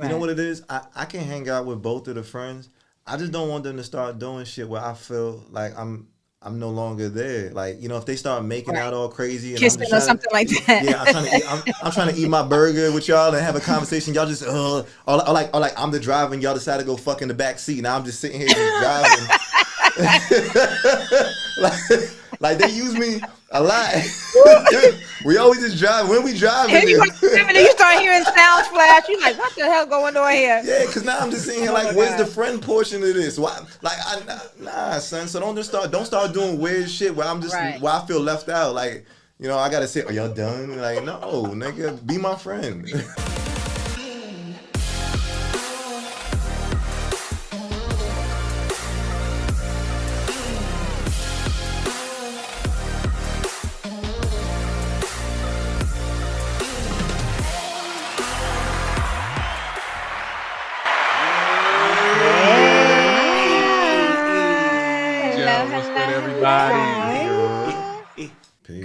You know what it is? I can hang out with both of the friends. I just don't want them to start doing shit where I feel like I'm no longer there. Like, if they start making Right. out all crazy and I'm Kissing just or trying to, something like that. yeah, I'm trying to eat my burger with y'all and have a conversation. Y'all just or like I'm the driver and y'all decide to go fuck in the back seat. Now I'm just sitting here just driving. like they use me a lot. We always just drive when we driving. And you start hearing sounds flash. You're like, what the hell going on here? Yeah, because now I'm just sitting here like, where's the friend portion of this? Why, like, nah, son. So don't start doing weird shit where where I feel left out. Like, I gotta say, are y'all done? Like, no, nigga, be my friend.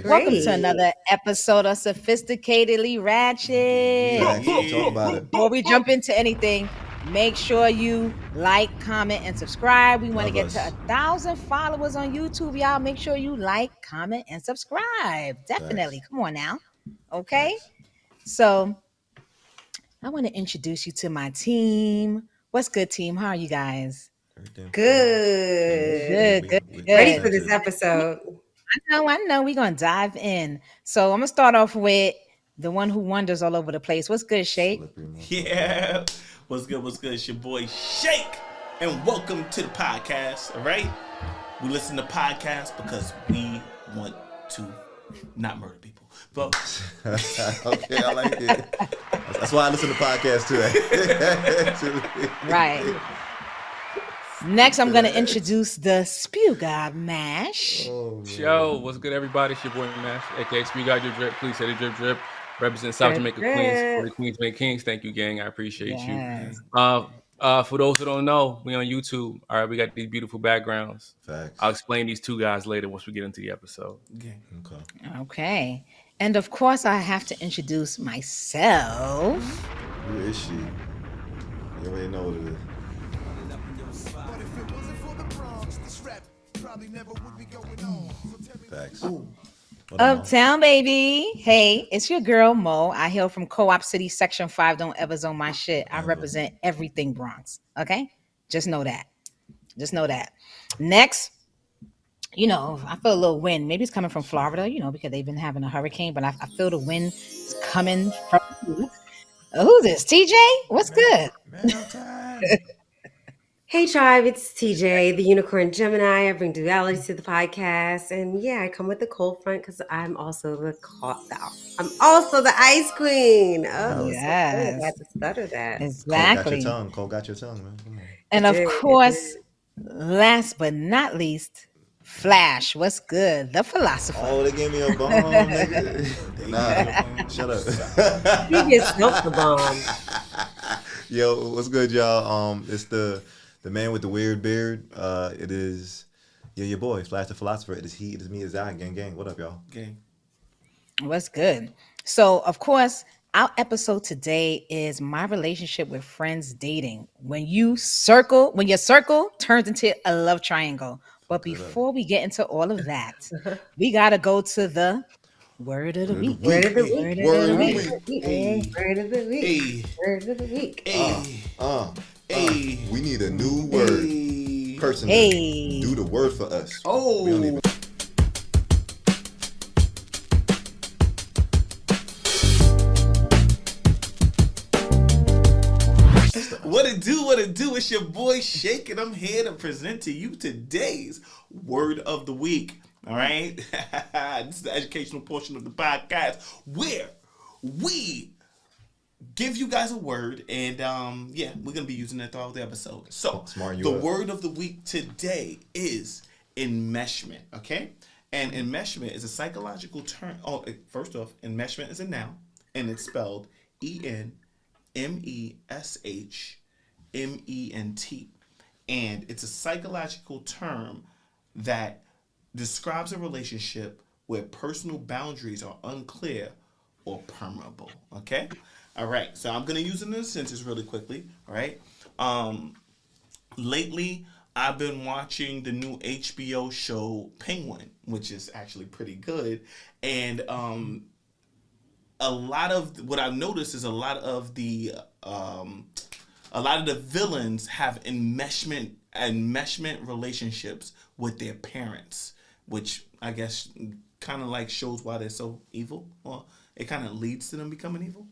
Welcome to another episode of Sophisticatedly Ratchet. Talk about it. Before we jump into anything, make sure you like, comment, and subscribe. We want to get to 1,000 followers on YouTube, y'all. Make sure you like, comment, and subscribe. Definitely. Come on now. Okay? So, I want to introduce you to my team. What's good, team? How are you guys? Good. Ready for this episode. I know. We're going to dive in. So I'm going to start off with the one who wanders all over the place. What's good, Shake? Yeah. What's good? It's your boy, Shake. And welcome to the podcast, all right? We listen to podcasts because we want to not murder people. But okay, I like it. That's why I listen to podcasts too. Right. Next, I'm going to introduce the Spew God, Mash. Yo, what's good, everybody? It's your boy, Mash, aka Spew God, your drip. Please say the drip drip. Represent South Jamaica Queens. Where the Queens make kings. Thank you, gang. I appreciate you. For those who don't know, we on YouTube. All right, we got these beautiful backgrounds. Facts. I'll explain these two guys later once we get into the episode. Okay. And of course, I have to introduce myself. Who is she? You already know what it is. Facts. Uptown, baby. Hey, it's your girl, Mo. I hail from Co-op City, Section 5. Don't ever zone my shit. I represent everything Bronx. Okay? Just know that. Next, I feel a little wind. Maybe it's coming from Florida, because they've been having a hurricane, but I feel the wind is coming from... Who's this? TJ? What's good? Hey, tribe, it's TJ, the Unicorn Gemini. I bring duality to the podcast. And yeah, I come with the cold front because I'm also the ice queen. Oh, yes. So I had to stutter that. Exactly. Cole got your tongue, man. Come on. And of course, last but not least, Flash. What's good? The philosopher. Oh, they gave me a bomb, nigga. Nah, shut up. You get self the bomb. Yo, what's good, y'all? It's the man with the weird beard. It is your boy, Flash the philosopher. It is he. It is me. It's I. Gang. What up, y'all? gang. What's good? So, of course, our episode today is my relationship with friends dating. When your circle turns into a love triangle. But before we get into all of that, we gotta go to the word of the week. Word of the week. Word of the week. Word of the week. Word of the week. We need a new word. Person to do the word for us. Oh. We don't even... What it do? It's your boy Shake, and I'm here to present to you today's word of the week. All right? This is the educational portion of the podcast where we give you guys a word, and we're gonna be using it throughout the episode. So the word of the week today is enmeshment. Okay, and enmeshment is a psychological term. Oh, first off, enmeshment is a noun, and it's spelled ENMESHMENT, and it's a psychological term that describes a relationship where personal boundaries are unclear or permeable. Okay. All right. So I'm gonna use it in a sentence really quickly. All right. Lately, I've been watching the new HBO show Penguin, which is actually pretty good, and a lot of what I've noticed is a lot of the villains have enmeshment relationships with their parents, which I guess kind of like shows why they're so evil. Well, it kind of leads to them becoming evil.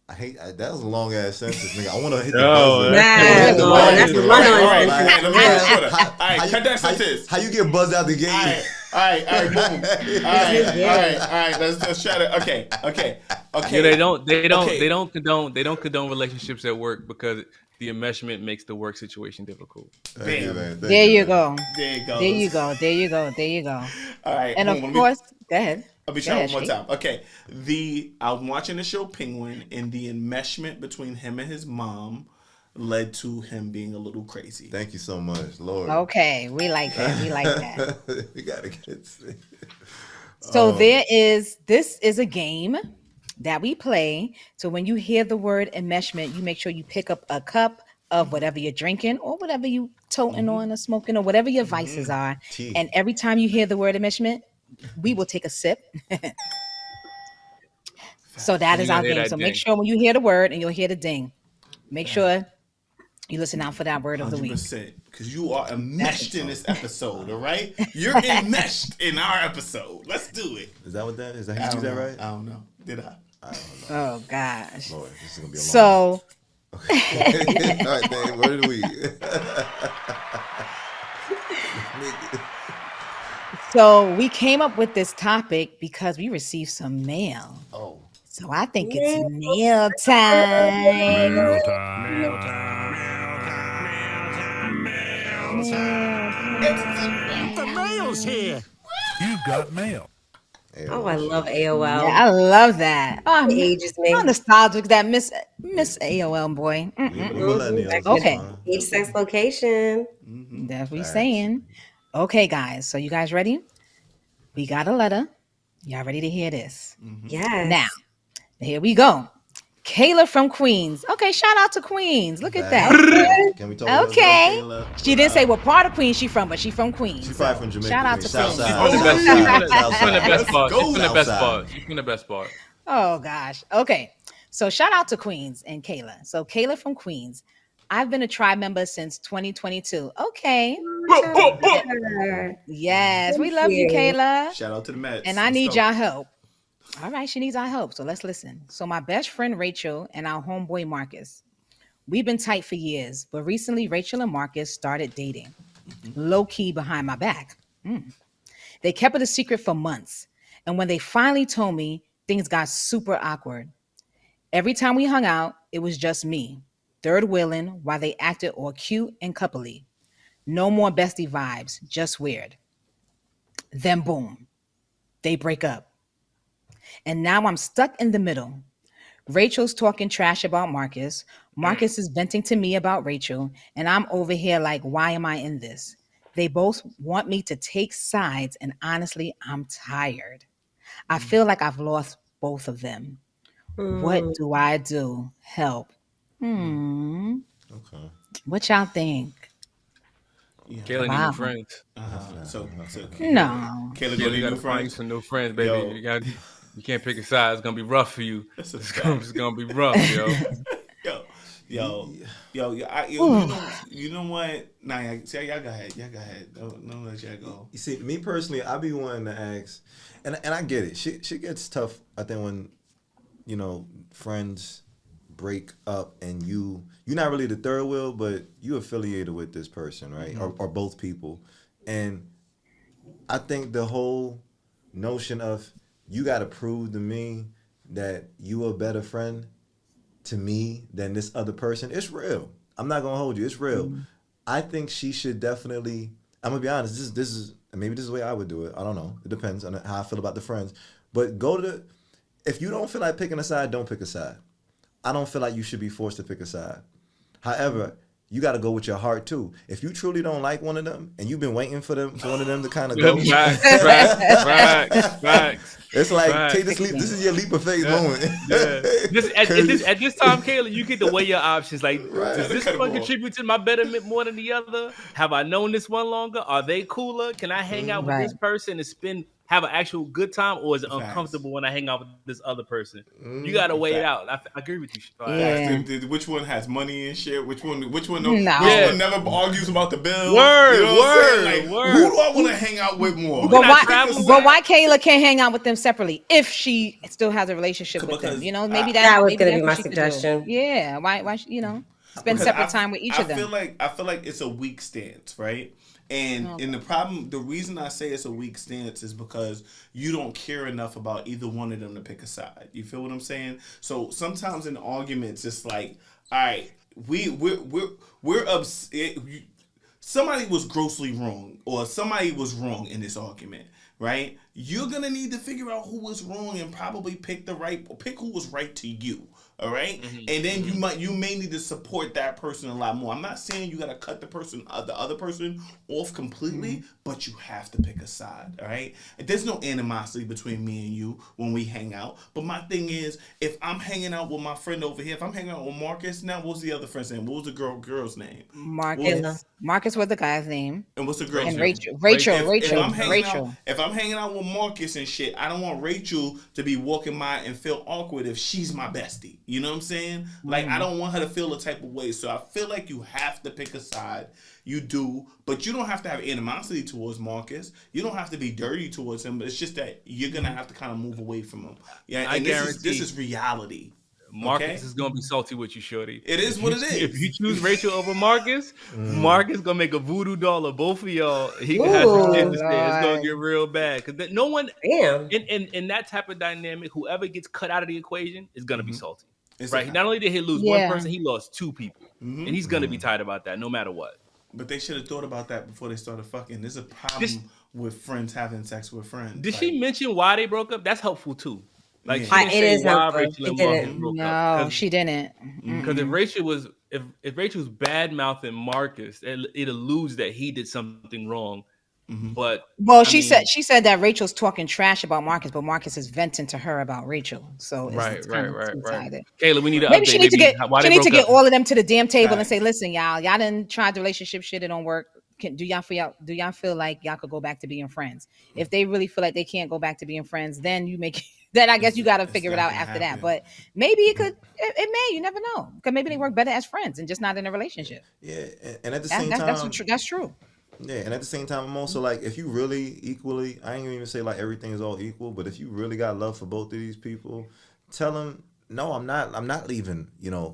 That was a long ass sentence, nigga. I want to hit the buzzer. That's the run-on. All right, cut that sentence. How you get buzzed out the gate? All right, boom. All right. Let's try to. Okay. Yeah, they don't condone relationships at work because the enmeshment makes the work situation difficult. There you go. All right, and of course, go ahead. I'll be trying one more time. Okay, I'm watching the show Penguin, and the enmeshment between him and his mom led to him being a little crazy. Thank you so much, Lord. Okay, we like that. We gotta get. So this is a game that we play. So when you hear the word enmeshment, you make sure you pick up a cup of whatever you're drinking or whatever you toting on or smoking or whatever your vices are. And every time you hear the word enmeshment, we will take a sip. So that is our game. So make sure when you hear the word and you'll hear the ding, make sure you listen out for that word of the week. 100%, because you are enmeshed in this episode, all right? You're enmeshed in our episode. Let's do it. Is that what that is? That how you use that right? I don't know. Did I? I don't know. Oh gosh. Lord, this is gonna be a long one. Okay. All right, Dan, word of the week. So we came up with this topic because we received some mail. Oh. So I think it's mail time. The mail's here. You've got mail. Oh, I love AOL. Yeah, I love that. Oh, ages me. I'm nostalgic that Miss AOL boy. Okay. Age, sex, location. That's what we're saying. Okay, guys. So you guys ready? We got a letter. Y'all ready to hear this? Yes. Now, here we go. Kayla from Queens. Okay, shout out to Queens. Look at that. Can we talk okay. She didn't say what part of Queens she from, but she from Queens. She's probably from Jamaica. Shout out to Queens. She's from the best part. She's from the best part. Oh, gosh. Okay. So shout out to Queens and Kayla. So Kayla from Queens. I've been a tribe member since 2022. Okay. Yes, we love you, Kayla. Shout out to the Mets. And I need y'all help. All right, she needs our help. So let's listen. So my best friend Rachel and our homeboy Marcus, we've been tight for years, but recently Rachel and Marcus started dating, low key behind my back. They kept it a secret for months, and when they finally told me, things got super awkward. Every time we hung out, it was just me, third wheeling while they acted all cute and coupley. No more bestie vibes, just weird. Then boom, they break up. And now I'm stuck in the middle. Rachel's talking trash about Marcus. Marcus is venting to me about Rachel. And I'm over here like, why am I in this? They both want me to take sides. And honestly, I'm tired. I feel like I've lost both of them. What do I do? Help. Okay. What y'all think? Yeah. Kayla need new friends. So no. Kayla You got to find some new friends, baby. Yo. You can't pick a side. It's gonna be rough for you. It's gonna be rough, yo. You know what? Nah, y'all go ahead. Don't let y'all go. You see, me personally, I be wanting to ask, and I get it. Shit gets tough. I think when, friends break up and you're not really the third wheel, but you affiliated with this person, right? Or both people, and I think the whole notion of you got to prove to me that you a better friend to me than this other person. It's real. I'm not gonna hold you. It's real. I think she should definitely. I'm gonna be honest. This is maybe this is the way I would do it. I don't know. It depends on how I feel about the friends. But if you don't feel like picking a side, don't pick a side. I don't feel like you should be forced to pick a side. However, you got to go with your heart too. If you truly don't like one of them and you've been waiting for one of them to kind of go, Facts. It's like take this leap. This is your leap of faith moment. At this time, Kayla, you get to weigh your options. Like, does this one contribute to my betterment more than the other? Have I known this one longer? Are they cooler? Can I hang out with this person and have an actual good time, or is it uncomfortable when I hang out with this other person? You got to weigh it out. I agree with you. Which one has money and shit? Which one never argues about the bill? Word. Who do I want to hang out with more? But why Kayla can't hang out with them separately if she still has a relationship with them? Maybe that was going to be my suggestion. Yeah, why spend separate time with each of them? I feel like it's a weak stance, right? And the reason I say it's a weak stance is because you don't care enough about either one of them to pick a side. You feel what I'm saying? So sometimes in arguments, it's like, all right, we're upset. Somebody was grossly wrong, or somebody was wrong in this argument, right? You're gonna need to figure out who was wrong and probably pick who was right to you. All right, and then you may need to support that person a lot more. I'm not saying you gotta cut the other person off completely, but you have to pick a side. All right, there's no animosity between me and you when we hang out. But my thing is, if I'm hanging out with my friend over here, if I'm hanging out with Marcus, now what's the other friend's name? What was the girl's name? Marcus was the guy's name. And what's the girl's name? Rachel. If I'm hanging out with Marcus and shit, I don't want Rachel to be walking by and feel awkward if she's my bestie. You know what I'm saying? Like, I don't want her to feel a type of way. So I feel like you have to pick a side. You do, but you don't have to have animosity towards Marcus. You don't have to be dirty towards him. But it's just that you're gonna have to kind of move away from him. Yeah, and this is reality. Marcus is gonna be salty with you, shorty. It is what it is. If you choose Rachel over Marcus, Marcus gonna make a voodoo doll of both of y'all. He can have some shit to say. It's gonna get real bad because no one in that type of dynamic, whoever gets cut out of the equation is gonna be salty. Right? Not only did he lose one person, he lost two people, and he's gonna be tight about that no matter what. But they should have thought about that before they started fucking. There's a problem with friends having sex with friends. Did she mention why they broke up? That's helpful too. Like she it is helpful. Rachel and Marcus broke up. No, she didn't. Because if Rachel was bad mouthing Marcus, it alludes that he did something wrong. But she said that Rachel's talking trash about Marcus, but Marcus is venting to her about Rachel. So it's right. Kayla, we need to maybe she needs to get all of them to the damn table and say, listen, y'all done tried the relationship shit, it don't work. Do y'all feel like y'all could go back to being friends? If they really feel like they can't go back to being friends, then then I guess you got to figure it out after that. But maybe it may, you never know, because maybe they work better as friends and just not in a relationship. Yeah, and at the same time, that's true. Yeah, and at the same time, I'm also like, if you really equally, I ain't gonna even say like everything is all equal, but if you really got love for both of these people, tell them, no, I'm not leaving,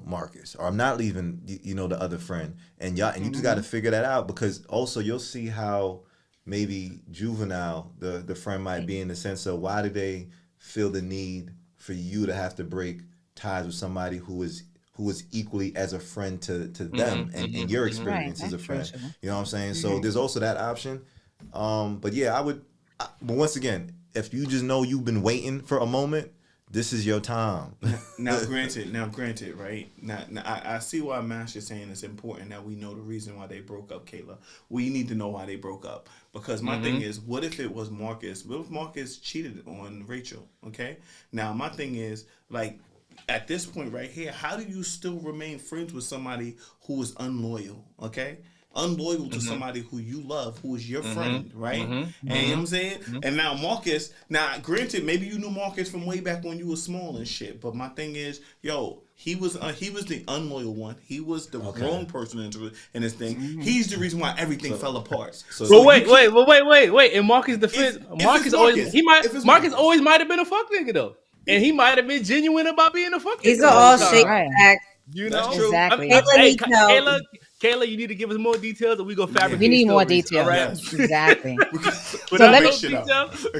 Marcus, or I'm not leaving, the other friend, and you just got to figure that out, because also you'll see how maybe juvenile the friend might be, in the sense of, why do they feel the need for you to have to break ties with somebody who is equally as a friend to them and your experience as a friend. You know what I'm saying? So there's also that option. But yeah, but once again, if you just know you've been waiting for a moment, this is your time. Now granted, right? Now I see why Mash is saying it's important that we know the reason why they broke up, Kayla. We need to know why they broke up. Because my thing is, what if it was Marcus? What if Marcus cheated on Rachel? Okay? Now my thing is, like, at this point right here, how do you still remain friends with somebody who is unloyal? Okay? Unloyal to somebody who you love, who is your friend, right? And you know what I'm saying? And now Marcus, granted, maybe you knew Marcus from way back when you were small and shit, but my thing is, he was the unloyal one. He was the wrong person in this thing. He's the reason why everything fell apart. Wait. In Marcus' defense, Marcus always might have been a fuck nigga though. And he might have been genuine about being a fuck nigga. He's all shake back. That's true. Exactly. Kayla, you need to give us more details, or we go fabricate. We need more details. Right? Exactly. So let me.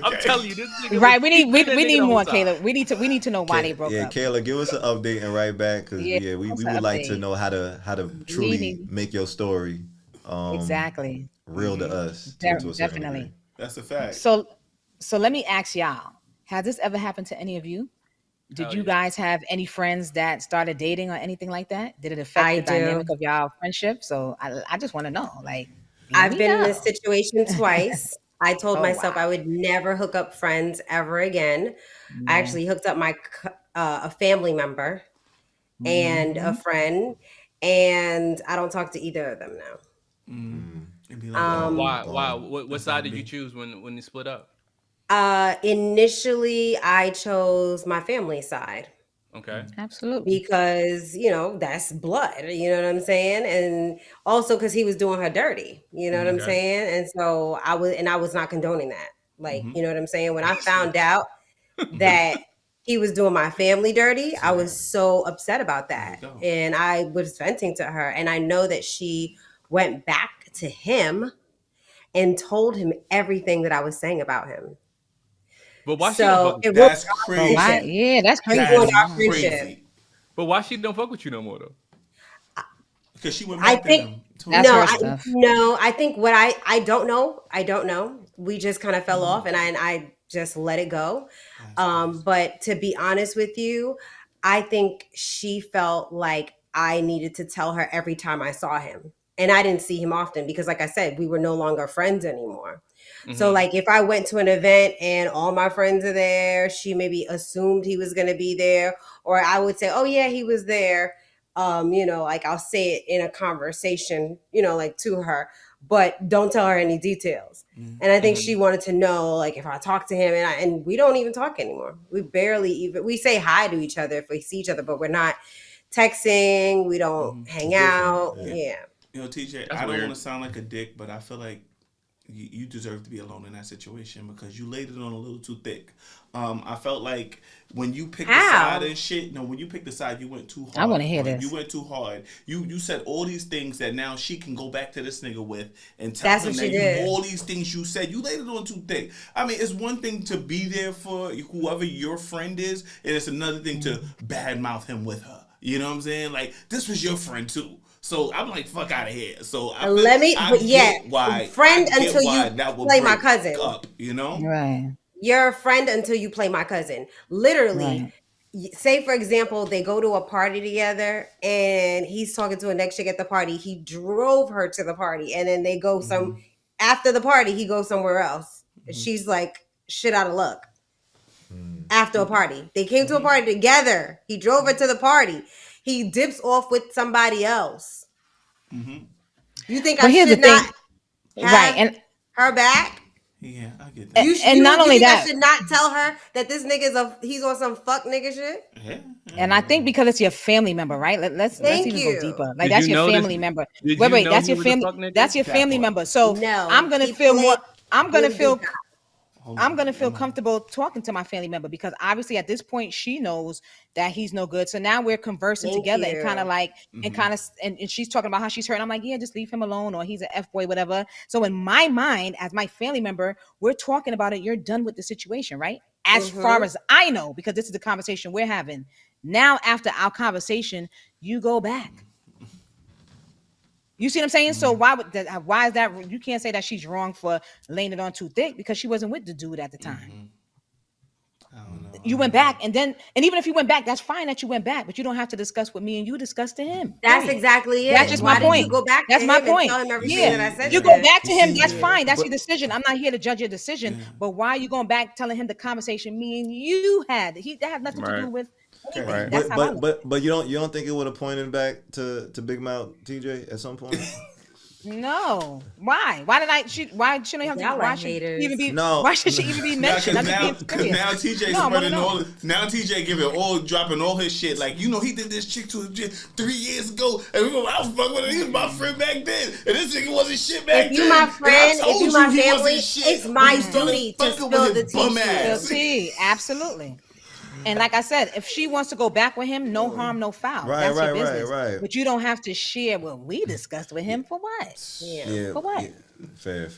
I'm telling you, this nigga. Right. We need more, Kayla. We need to know why they broke up. Kayla, give us an update and write back, because we would like to know how to truly make your story exactly real to us. Definitely. That's a fact. So let me ask y'all: has this ever happened to any of you? Did you guys have any friends that started dating or anything like that? Did it affect I the dynamic do. of y'all friendship? So I just want to know. Like, let I've me been in know. this situation twice. I told Oh myself I wow. would never hook up friends ever again. I Yeah. actually hooked up a family member and a Mhm. friend, and I don't talk to either of them It'd be like, now. oh, Why? What that's side not did you me. choose when you split up? Initially, I chose my family side Okay. Absolutely. because that's blood. You know what I'm saying, and also because he was doing her dirty. You know what I'm Okay. saying, and so I was not condoning that. Like, you know what I'm saying. When I Sure. found out that he was doing my family dirty, I was so upset about There you that. go. And I was venting to her. And I know that she went back to him and told him everything that I was saying about him. But why she don't fuck So with it you? ruined That's our But why? friendship. crazy. Yeah, that's It crazy. ruined That's our Wow. friendship. crazy. But why she don't fuck with you no more though? Because she went I back to think him. Told That's him. no, her stuff. I think what I don't know. I don't know. We just kind of fell off, and I just let it go. That's crazy. But to be honest with you, I think she felt like I needed to tell her every time I saw him, and I didn't see him often because, like I said, we were no longer friends anymore. So, Mm-hmm. like, if I went to an event and all my friends are there, she maybe assumed he was going to be there, or I would say, "Oh yeah, he was there." Like I'll say it in a conversation, like to her, but don't tell her any details. And I think Mm-hmm. she wanted to know, like, if I talk to him, and we don't even talk anymore. We barely even we say hi to each other if we see each other, but we're not texting. We don't hang It's different. out. Yeah. Yeah. TJ, That's I don't want weird. to sound like a dick, but I feel like you deserve to be alone in that situation because you laid it on a little too thick. I felt like when you picked the side How? and shit, no, when you picked the side, you went too I want hard to hear on him. You this. went too hard. You said all these things that now she can go back to this nigga with and tell That's him what she that did. all these things you said, you laid it on too thick. I mean, it's one thing to be there for whoever your friend is, and it's another thing to badmouth him with her. You know what I'm saying? Like, this was your friend too. So I'm like, fuck out of here. So But yeah, friend I get until why you that would play my break cousin. up, you know? Right. You're a friend until you play my cousin. Literally, Right. say for example, they go to a party together and he's talking to a next chick at the party. He drove her to the party and then they go after the party, he goes somewhere else. She's like shit out of luck. After a party, they came to a party together. He drove her to the party. He dips off with somebody else. You think I But here's the should not thing. Right. have her back? Yeah, I get that. And not You only think I that, should not tell her that this nigga's he's on some fuck nigga shit? Yeah. and I think because it's your family member, right? Let's Thank even go you. deeper. Like Did you that's your know this? family member. Did Wait, you wait, know that's he your was a family. fuck nigga? That's your That family part. member. So No, I'm gonna he feel more. played I'm gonna really good feel. cop. Hold I'm on. gonna feel I'm on. comfortable talking to my family member because obviously at this point she knows that he's no good. So now we're conversing Thank together and kind of you. like and she's talking about how she's hurt. I'm like, yeah, just leave him alone or he's an F boy, whatever. So in my mind, as my family member, we're talking about it. You're done with the situation, right? As far as I know, because this is the conversation we're having. Now, after our conversation, you go back. You see what I'm saying? So why is that? You can't say that she's wrong for laying it on too thick because she wasn't with the dude at the time. I don't know. You went back and even if you went back, that's fine that you went back, but you don't have to discuss what me and you discussed to him. That's Period. exactly That's it. just my Why did you point. go back to That's my him and point. tell him You everything Yeah. that I see, said You to go him? back to him, that's Yeah, fine. That's but your decision. I'm not here to judge your decision. But why are you going back telling him the conversation me and you had? That had nothing to do Right. with anything. okay, Right. That's but how I look. but you don't think it would have pointed back to Big Mouth TJ at some point? No. Why? Why did I? Why shouldn't I have to? Y'all are Why should she even haters. be? No. Why should she even be Now, mentioned? I'm just being cause serious. now TJ No, I wanna spreading know. now TJ dropping all his shit. Like, he did this chick to him 3 years ago, and I was fucking with him. He was my friend back then, and this nigga wasn't shit back If you then. my And I friend, if told you my he family, wasn't shit it's when my you started duty to fucking with spill the his bum tea to you. ass. See, absolutely. And like I said, if she wants to go back with him, no harm, no foul. Right, That's your right, right, business. right. But you don't have to share what we discussed with him for what? Yeah, For what? yeah. Fair.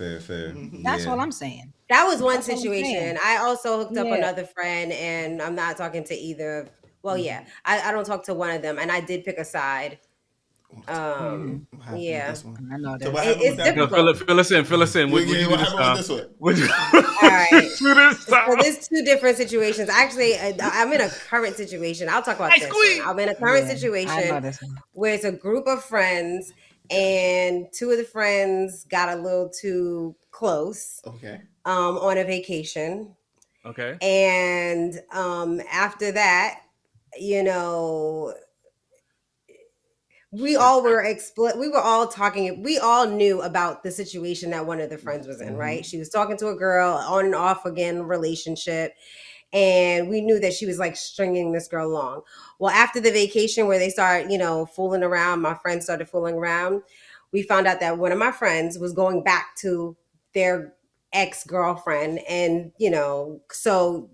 That's Yeah. all I'm saying. That was one That's all I'm saying. situation. I also hooked up Yeah. another friend, and I'm not talking to either. Well, yeah, I don't talk to one of them, and I did pick a side. Yeah, this one? I know So that. what happened it's with that? No, difficult. fill us in. What you do What this happened time? with this one? What you All right. do this So time? there's two different situations. Actually, I'm in a current situation. I'll talk about Hey, this squeeze! one. I'm in a current Yeah, I know situation this one. where it's a group of friends, and two of the friends got a little too close Okay. on a vacation. Okay. And after that, you know, we all were we were all talking, we all knew about the situation that one of the friends was in, right? She was talking to a girl, on and off again relationship, and we knew that she was like stringing this girl along. Well, after the vacation where they started, fooling around, my friends started fooling around, we found out that one of my friends was going back to their ex-girlfriend, and so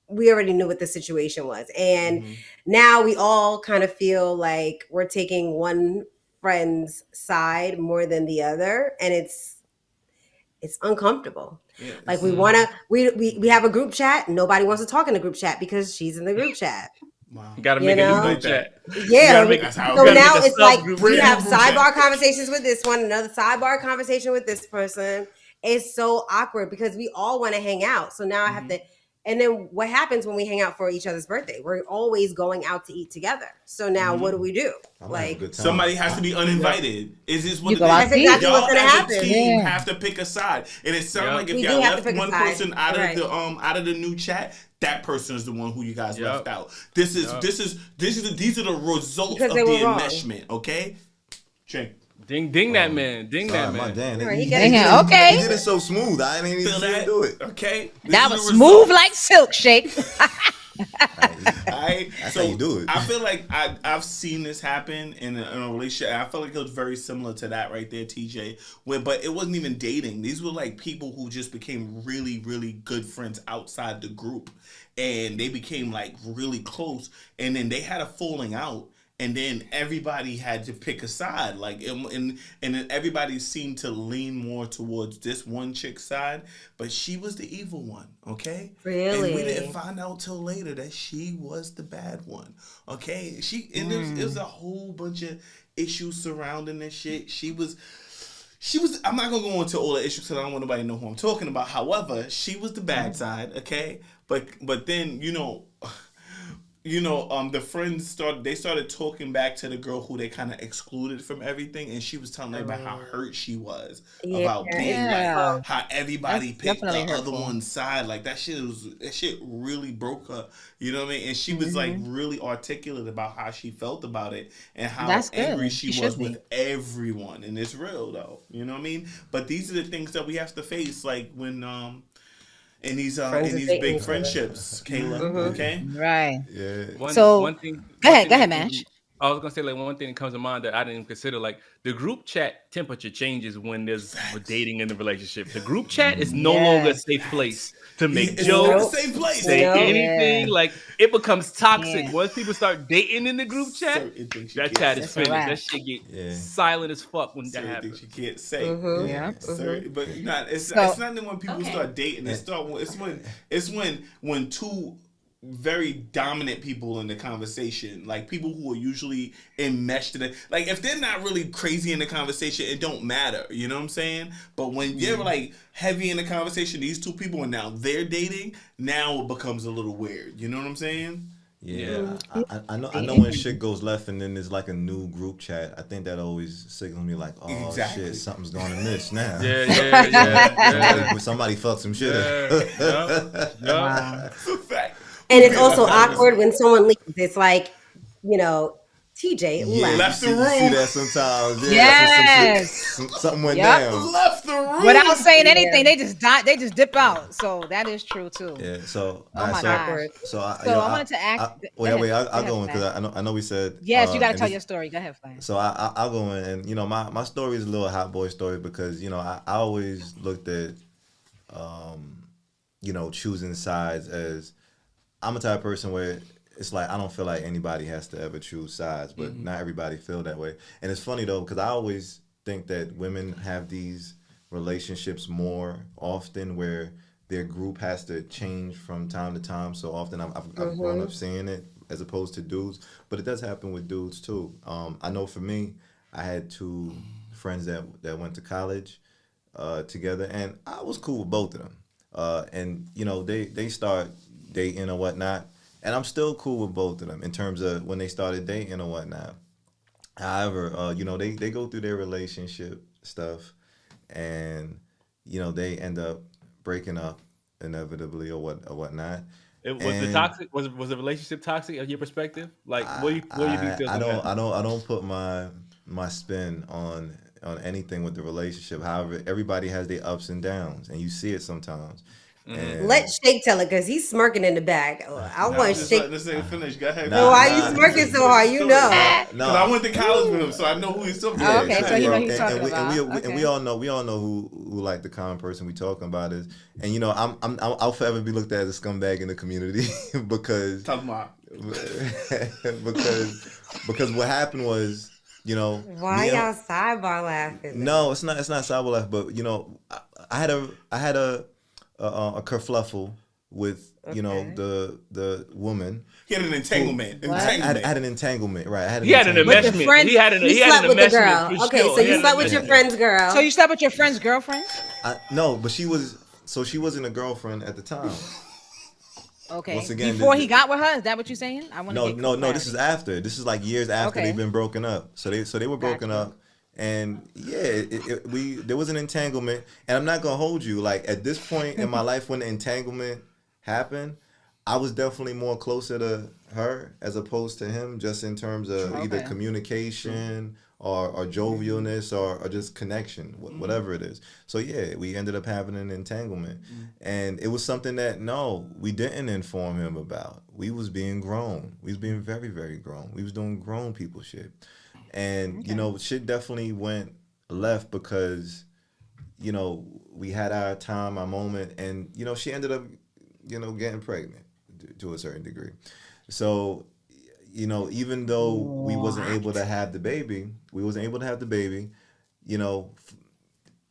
we already knew what the situation was. And now we all kind of feel like we're taking one friend's side more than the other, and it's uncomfortable. Yeah, Like we have a group chat. Nobody wants to talk in the group chat because she's in the group chat. wow. You gotta You make a new know? group chat. Yeah. gotta make- That's how it So goes. now make a it's like subgroup we chat. have Brand new group sidebar chat. conversations with this one, another sidebar conversation with this person. It's so awkward because we all want to hang out. So now I have to. And then what happens when we hang out for each other's birthday? We're always going out to eat together. So now what do we do? I'm gonna have a Like, good time. Somebody has to be uninvited. Is this what You it go out is? to eat. That's exactly Y'all what's gonna as a happen. team Yeah. have to pick a side, and it sounds Yep. like if We y'all do have to left pick a one side. person out Right. of the out of the new chat, that person is the one who you guys Yep. left out. These are the results Because of they the were wrong. enmeshment. Okay, Drink. Ding that man. Ding that My man. damn. Right, He he did got it- it. Okay. He did it so smooth. I didn't even Feel see him that? do it. Okay, That This was is the smooth result. like silk shake. Alright, That's so how you do it. I feel like I've seen this happen in a relationship. I feel like it was very similar to that right there, TJ. But it wasn't even dating. These were like people who just became really, really good friends outside the group, and they became like really close. And then they had a falling out, and then everybody had to pick a side. Like and then everybody seemed to lean more towards this one chick's side, but she was the evil one. Okay, Really? and we didn't find out till later that she was the bad one. Okay, it was a whole bunch of issues surrounding this shit. She was. I'm not gonna go into all the issues because I don't want nobody to know who I'm talking about. However, she was the bad side. Okay, but then the friends started talking back to the girl who they kind of excluded from everything, and she was telling them about how hurt she was about being like how everybody That's picked the definitely other hurtful. one's side. Like that shit really broke her. You know what I mean? And she was like really articulate about how she felt about it and how That's good. angry she She was should be. with everyone. And it's real though. You know what I mean? But these are the things that we have to face, like when in these Friends big are dating each other. friendships, Kayla. Okay. Right. Yeah. One thing. Go ahead, that Mash. comes- I was gonna say like one thing that comes to mind that I didn't even consider, like the group chat temperature changes when there's dating in the relationship. The group chat is no longer a safe place to make It's jokes, not the same place. say No. anything. Yeah. Like it becomes toxic Yeah. once people start dating in the group chat. Certain things you That can't chat say. is That's a finished. wrap. That shit get Yeah. silent as fuck when that Certain happens. things you can't say. Yeah. But it's So- not when people start dating. It's when two very dominant people in the conversation, like people who are usually enmeshed in it. Like if they're not really crazy in the conversation, it don't matter. You know what I'm saying? But when you're like heavy in the conversation, these two people and now they're dating, now it becomes a little weird. You know what I'm saying? Yeah, I know when shit goes left and then there's like a new group chat. I think that always signals me like, oh Exactly. shit, something's going amiss now. Yeah. Somebody fucked some shit up. Wow. Fact. And it's also awkward when someone leaves. It's like, TJ Yeah, left. you see that sometimes. Yeah, Yes. something went Yep. down. Left the room. Without saying anything, they just dip out. So that is true too. Yeah, so Oh my so, gosh. so I wanted to ask. I'll go in because I know we said Yes, you got to and tell this- your story. Go ahead, Flan. So I'll go in, and my story is a little hot boy story because I always looked at choosing sides as I'm a type of person where it's like I don't feel like anybody has to ever choose sides, but not everybody feel that way. And it's funny though because I always think that women have these relationships more often where their group has to change from time to time. So often I've grown up seeing it as opposed to dudes, but it does happen with dudes too. I know for me, I had two friends that went to college together, and I was cool with both of them. And you know, they start dating or whatnot, and I'm still cool with both of them in terms of when they started dating or whatnot. However, you know, they go through their relationship stuff, and you know, they end up breaking up inevitably or whatnot. The toxic? Was the relationship toxic in your perspective? Like, what do you think? I don't put my spin on anything with the relationship. However, everybody has their ups and downs, and you see it sometimes. And let Shake tell it because he's smirking in the back. I want Shake. This ain't finished. Go ahead. Why are you smirking so hard? You know. Because I went to college with him, so I know who he's talking about. Oh, okay, so you know who he's talking about. And we all know who like the common person we talking about is. And you know, I'll forever be looked at as a scumbag in the community because because what happened was, you know, why y'all sidebar laughing? No, it's not sidebar laugh, but you know, I had a kerfluffle with you know the woman. He had an entanglement. I had an entanglement, right? He had an enmeshment. He had an enmeshment. Okay, so you slept with your friend's girl. So you slept with your friend's girlfriend? No, but she wasn't a girlfriend at the time. Okay. Once again, before he got with her, is that what you're saying? I want to No. This is after. This is like years after they've been broken up. So they were broken up, and yeah, there was an entanglement. And I'm not gonna hold you. Like at this point in my life, when the entanglement happened, I was definitely more closer to her as opposed to him, just in terms of either communication or jovialness or just connection, whatever it is. So yeah, we ended up having an entanglement, and it was something that we didn't inform him about. We was being grown. We was being very, very grown. We was doing grown people shit, and you know, shit definitely went left because, you know, we had our time, our moment, and you know, she ended up, you know, getting pregnant to a certain degree. So, you know, even though we wasn't able to have the baby, you know,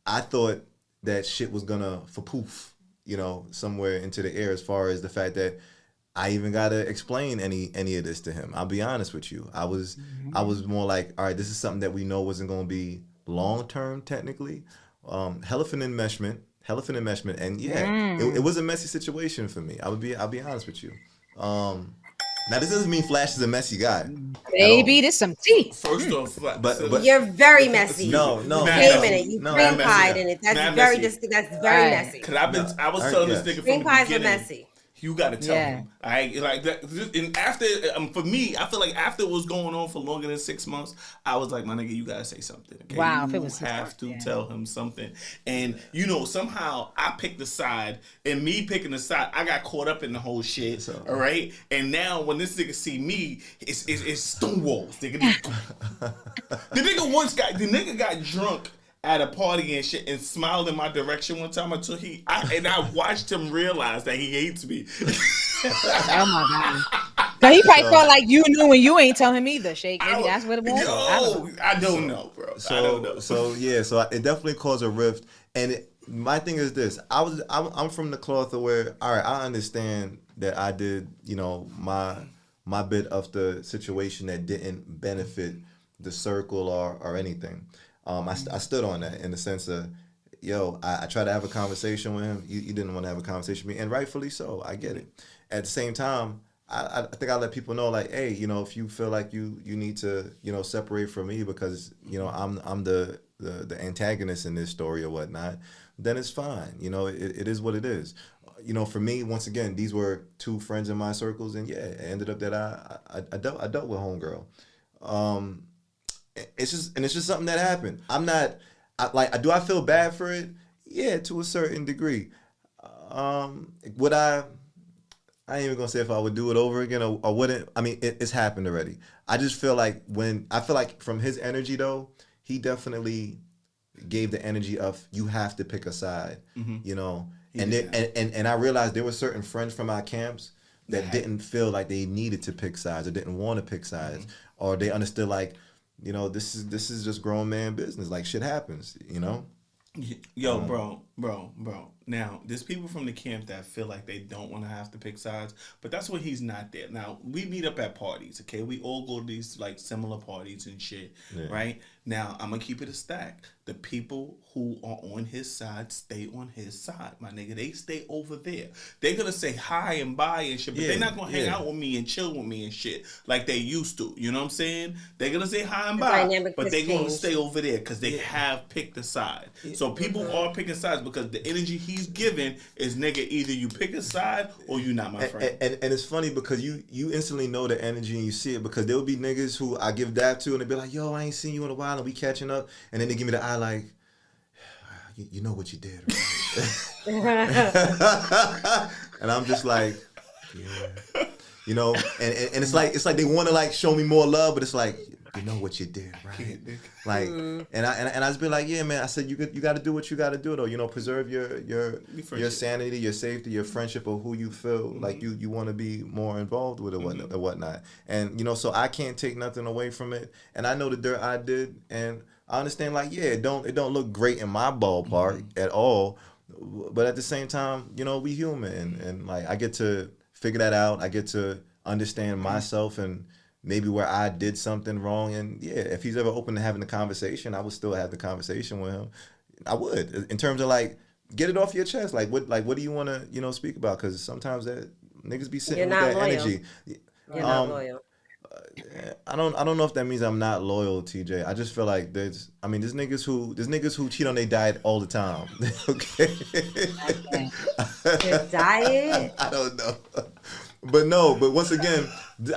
I thought that shit was gonna poof, you know, somewhere into the air as far as the fact that I even gotta explain any of this to him. I'll be honest with you. I was more like, all right, this is something that we know wasn't gonna be long term technically. Hell of an enmeshment, and it was a messy situation for me. I'll be honest with you. Now this doesn't mean Flash is a messy guy. Baby, there's some tea. First off, but you're very messy. No. You came in it. You cream pied in it. That's very messy. Cause I was telling this nigga from cream the pies beginning. Are messy. You gotta tell him. All right, like that. And after, for me, I feel like after it was going on for longer than 6 months, I was like, my nigga, you gotta say something. Okay? Wow, you have to tell him something. And you know, somehow I picked the side, and me picking the side, I got caught up in the whole shit. All right, and now when this nigga see me, it's stonewalls. Nigga, the nigga got drunk at a party and shit and smiled in my direction one time until I watched him realize that he hates me. Oh my God. But he probably felt like you knew and you ain't tell him either, Shake. Maybe that's what it was. I don't know, bro. I don't know. So it definitely caused a rift. And my thing is this: I'm from the cloth of where, all right, I understand that I did, you know, my bit of the situation that didn't benefit the circle or anything. I stood on that in the sense of, I tried to have a conversation with him. You didn't want to have a conversation with me, and rightfully so. I get it. At the same time, I think I let people know, like, hey, you know, if you feel like you need to, you know, separate from me because, you know, I'm the antagonist in this story or whatnot, then it's fine. You know, it is what it is. You know, for me, once again, these were two friends in my circles, and it ended up that I dealt with homegirl. It's just something that happened. Do I feel bad for it? Yeah, to a certain degree. Would I ain't even gonna say if I would do it over again or wouldn't. I mean, it's happened already. I just feel like from his energy though, he definitely gave the energy of you have to pick a side, you know. And I realized there were certain friends from our camps that didn't feel like they needed to pick sides or didn't want to pick sides, or they understood like, you know, this is just grown man business. Like shit happens, you know. Yo, bro. Now, there's people from the camp that feel like they don't want to have to pick sides, but that's when he's not there. Now, we meet up at parties, okay? We all go to these like similar parties and shit, right? Now, I'm gonna keep it a stack. The people who are on his side stay on his side, my nigga. They stay over there. They're gonna say hi and bye and shit, but they're not gonna hang out with me and chill with me and shit like they used to. You know what I'm saying? They're gonna say hi and bye, but they're gonna stay over there because they have picked a side. So people are picking sides because the energy he's giving is, nigga, either you pick a side or you not my friend. And it's funny because you instantly know the energy and you see it, because there will be niggas who I give that to and they be like, yo, I ain't seen you in a while and we catching up, and then they give me the eye like, you know what you did, right? And I'm just like, yeah, you know, and it's like they want to like show me more love, but it's like, you know what you did, right? Like, and I just be like, yeah, man. I said you got to do what you got to do, though. You know, preserve your sanity, your safety, your friendship, or who you feel like you want to be more involved with, or whatnot. And you know, so I can't take nothing away from it. And I know the dirt I did, and I understand. Like, yeah, it don't look great in my ballpark at all. But at the same time, you know, we human, and like I get to figure that out. I get to understand myself and maybe where I did something wrong. And yeah, if he's ever open to having the conversation, I would still have the conversation with him. I would, in terms of like, get it off your chest. Like what do you want to, you know, speak about? Because sometimes that niggas be sitting with that energy. You're not loyal. I don't know if that means I'm not loyal, TJ. I just feel like there's niggas who cheat on their diet all the time. Okay. Your diet? I don't know. But once again,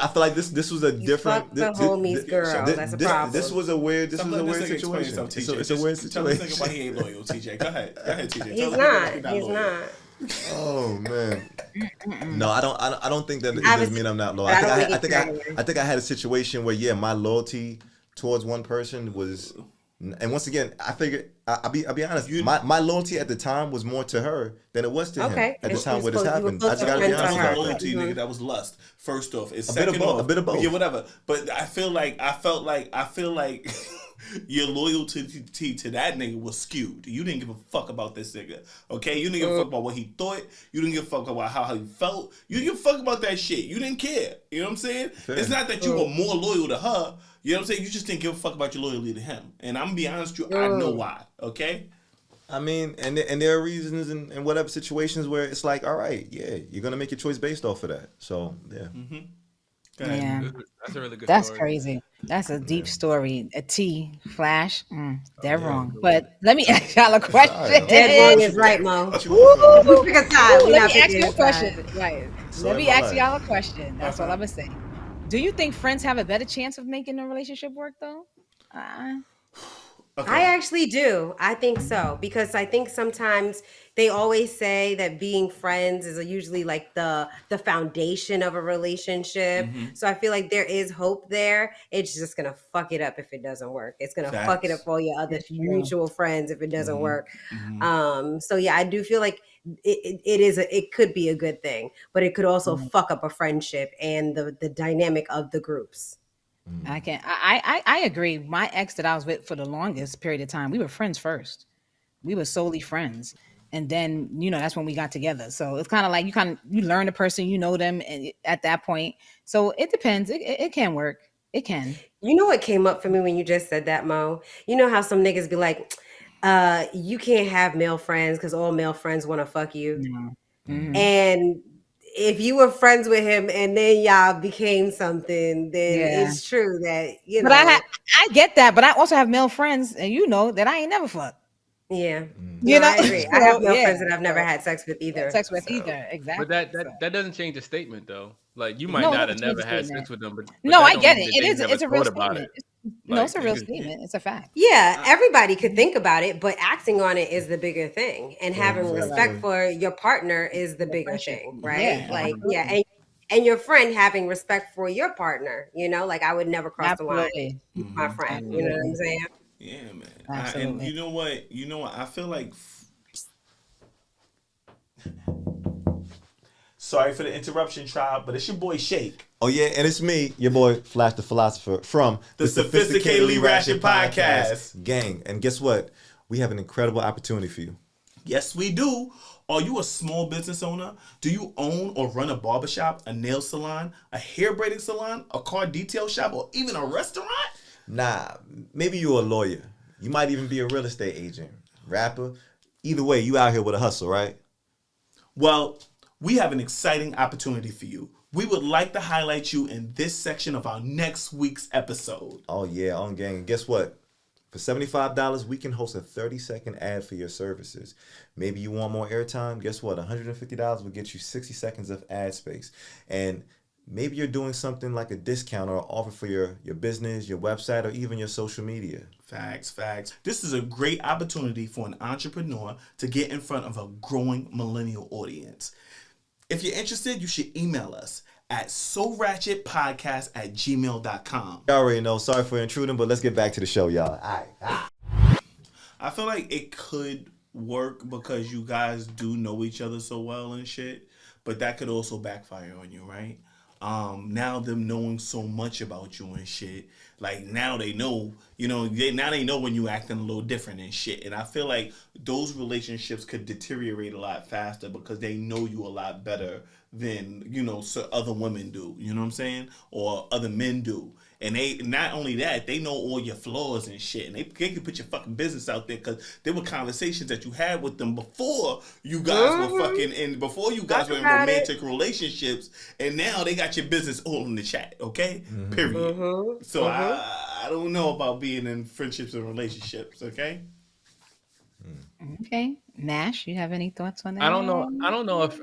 I feel like this was a different. The homies girl. That's a problem. This was a weird situation. It's a weird situation. Tell this nigga why he ain't loyal, TJ. Go ahead, TJ. He's not. Oh man. No, I don't think that it doesn't mean I'm not loyal. I think I had a situation where my loyalty towards one person was. And once again, I figured I'll be honest. My loyalty at the time was more to her than it was to him at the time where this happened. I just gotta be honest about loyalty, nigga. That was lust. First off, it's a bit of both. Yeah, whatever. But I feel like your loyalty to that nigga was skewed. You didn't give a fuck about this nigga. Okay, you didn't give a fuck about what he thought. You didn't give a fuck about how he felt. You didn't give a fuck about that shit. You didn't care. You know what I'm saying? Fair. It's not that you were more loyal to her. You know what I'm saying? You just didn't give a fuck about your loyalty to him. And I'm gonna be honest with you, I know why. Okay? I mean, and there are reasons in whatever situations where it's like, all right, yeah, you're gonna make your choice based off of that. So yeah. Yeah, that's a really good. That's story. Crazy. That's a deep story. A T Flash. They're wrong. But let me ask y'all a question. Dead wrong is right, Mo. Let me ask you a question. Right. Let me ask y'all a question. That's all I'm gonna say. Do you think friends have a better chance of making a relationship work, though? Okay. I actually do. I think so, because I think sometimes they always say that being friends is usually like the foundation of a relationship. So I feel like there is hope there. It's just gonna fuck it up if it doesn't work. It's gonna fuck it up for all your other mutual friends if it doesn't work. So yeah, I do feel like it could be a good thing, but it could also fuck up a friendship and the dynamic of the groups. I agree. My ex that I was with for the longest period of time, we were friends first. We were solely friends. And then, you know, that's when we got together. So it's kind of like you learn the person, you know them at that point. So it depends. It can work. It can. You know what came up for me when you just said that, Mo? You know how some niggas be like, you can't have male friends because all male friends want to fuck you. And if you were friends with him and then y'all became something, then it's true that, you know. But I get that, but I also have male friends, and you know that I ain't never fucked. Yeah. You know, I agree. I have male friends that I've never had sex with either. Exactly. But that doesn't change the statement, though. Like, you might not have never had sex with them, but I get it. It's a real statement. It's a real statement. It's a fact. Yeah, everybody could think about it, but acting on it is the bigger thing. And having respect for your partner is the bigger thing, right? And your friend having respect for your partner, you know, like I would never cross the line with my friend. You know what I'm saying? Yeah, man. And you know what? I feel like. Sorry for the interruption, tribe, but it's your boy Shake. Oh yeah, and it's me, your boy Flash the Philosopher from the Sophisticatedly Ratchet Podcast. Gang. And guess what? We have an incredible opportunity for you. Yes, we do. Are you a small business owner? Do you own or run a barbershop, a nail salon, a hair braiding salon, a car detail shop, or even a restaurant? Nah, maybe you're a lawyer. You might even be a real estate agent, rapper. Either way, you out here with a hustle, right? Well, we have an exciting opportunity for you. We would like to highlight you in this section of our next week's episode. Oh, yeah, on gang. Guess what? For $75, we can host a 30-second ad for your services. Maybe you want more airtime. Guess what? $150 will get you 60 seconds of ad space. And maybe you're doing something like a discount or offer for your business, your website, or even your social media. Facts. This is a great opportunity for an entrepreneur to get in front of a growing millennial audience. If you're interested, you should email us at soratchetpodcast@gmail.com. You already know. Sorry for intruding, but let's get back to the show, y'all. All right. I feel like it could work because you guys do know each other so well and shit, but that could also backfire on you, right? Now them knowing so much about you and shit, like now they know, now they know when you acting a little different and shit. And I feel like those relationships could deteriorate a lot faster because they know you a lot better than, so other women do, you know what I'm saying? Or other men do. And they, not only that, they know all your flaws and shit. And they can put your fucking business out there because there were conversations that you had with them before you guys were fucking in, before you guys were in romantic relationships. And now they got your business all in the chat, okay? Mm-hmm. Period. Mm-hmm. So I don't know about being in friendships and relationships, okay? Okay. Nash, you have any thoughts on that? I don't know if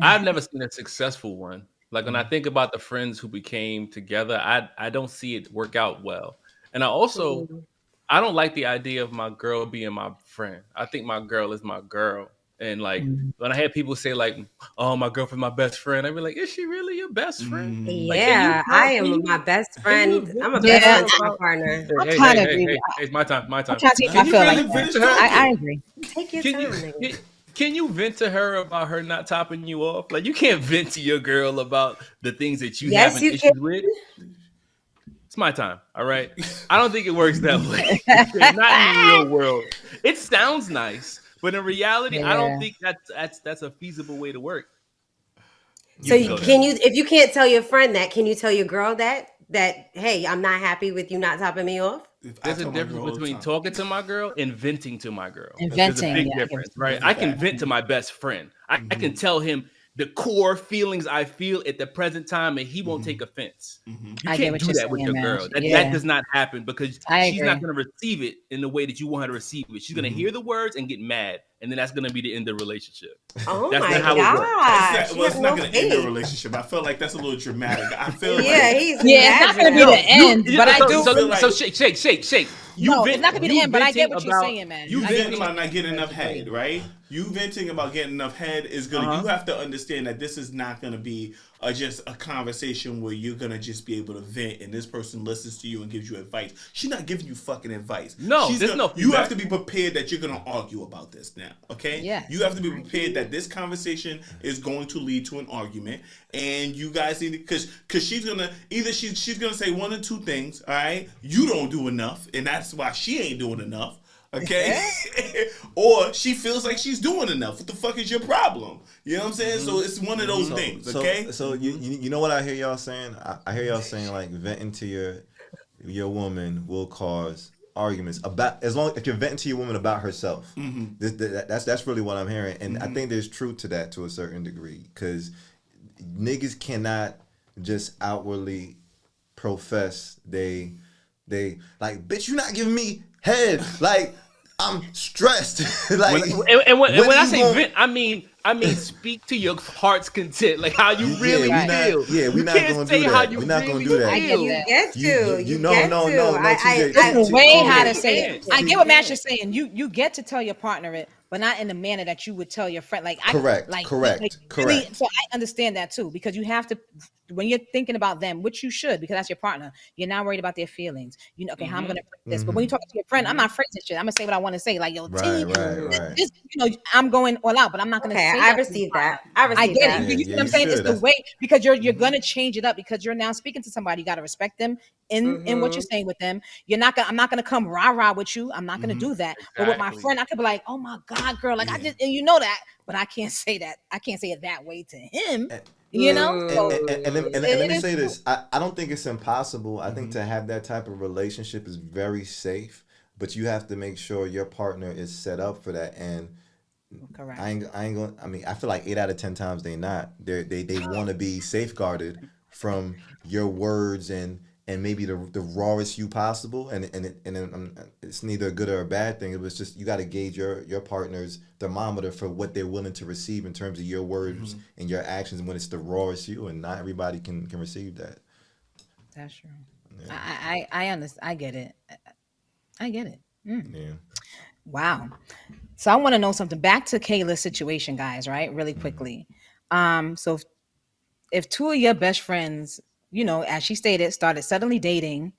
I've never seen a successful one. Like when I think about the friends who became together, I don't see it work out well. And I don't like the idea of my girl being my friend. I think my girl is my girl. And like when I had people say like, "Oh, my girlfriend's my best friend," I'd be like, "Is she really your best friend?" Yeah, I am my best friend. I'm a best friend to my partner. Hey, it's my time. I'm trying to see if I feel like that. I agree. Take your time. Can you vent to her about her not topping you off? Like you can't vent to your girl about the things that you have issues with. It's my time, all right? I don't think it works that way. Not in the real world. It sounds nice, but in reality, I don't think that's a feasible way to work. If you can't tell your friend that, can you tell your girl that hey, I'm not happy with you not topping me off? There's a difference between talking to my girl and venting to my girl. There's a big difference, right? I can vent to my best friend. I can tell him the core feelings I feel at the present time, and he won't take offense. You can't do that with your girl. That does not happen because she's not going to receive it in the way that you want her to receive it. She's going to hear the words and get mad, and then that's going to be the end of the relationship. Oh that's my God! It's not going to end the relationship. I feel like that's a little dramatic. I feel it's not going to be the end, but I do. So shake. It's not going to be the end, but I get what you're saying, man. You venting about not getting enough head, right? You venting about getting enough head is gonna. You have to understand that this is not gonna be just a conversation where you're gonna just be able to vent and this person listens to you and gives you advice. She's not giving you fucking advice. No, you have to be prepared that you're gonna argue about this now. Okay? Yeah. You have to be prepared that this conversation is going to lead to an argument, and you guys need to, because she's gonna she's gonna say one or two things. All right, you don't do enough, and that's why she ain't doing enough. Okay, or she feels like she's doing enough. What the fuck is your problem? You know what I'm saying? So it's one of those things. Okay. So you know what I hear y'all saying? I hear y'all saying like venting to your woman will cause arguments about if you're venting to your woman about herself. That's really what I'm hearing, and I think there's truth to that to a certain degree because niggas cannot just outwardly profess they like, bitch, you not giving me head, like I'm stressed. Like, when I say vent, I mean speak to your heart's content, like how you really feel. We're not going to do that. We're not going to do that. No. That's the way how to say it. I get what Mash is saying. You get to tell your partner it, but not in the manner that you would tell your friend. Like correct. So I understand that too, because you have to when you're thinking about them, which you should, because that's your partner, you're not worried about their feelings. You know, okay, how I'm gonna phrase this. But when you're talking to your friend, I'm not phrasing shit. I'm gonna say what I want to say. Like, yo, T, this, you know, I'm going all out, but I'm not gonna say I receive that. I get it. You see what I'm saying? It's the way, because you're gonna change it up, because you're now speaking to somebody. You gotta respect them in what you're saying with them. I'm not gonna come rah-rah with you. I'm not gonna do that. Exactly. But with my friend, I could be like, oh my God, girl, like I just, and you know that, but I can't say that. I can't say it that way to him. You know, and let me say this. I don't think it's impossible. I think to have that type of relationship is very safe, but you have to make sure your partner is set up for that. And correct. I ain't gonna. I mean, I feel like 8 out of 10 times they not. They want to be safeguarded from your words and maybe the rawest you possible. And it's neither a good or a bad thing. It was just, you got to gauge your partner's thermometer for what they're willing to receive in terms of your words and your actions when it's the rawest you, and not everybody can receive that. That's true. Yeah. I understand. I get it. Yeah. Wow. So I want to know something. Back to Kayla's situation, guys, right? Really quickly. So if two of your best friends, you know, as she stated, started suddenly dating,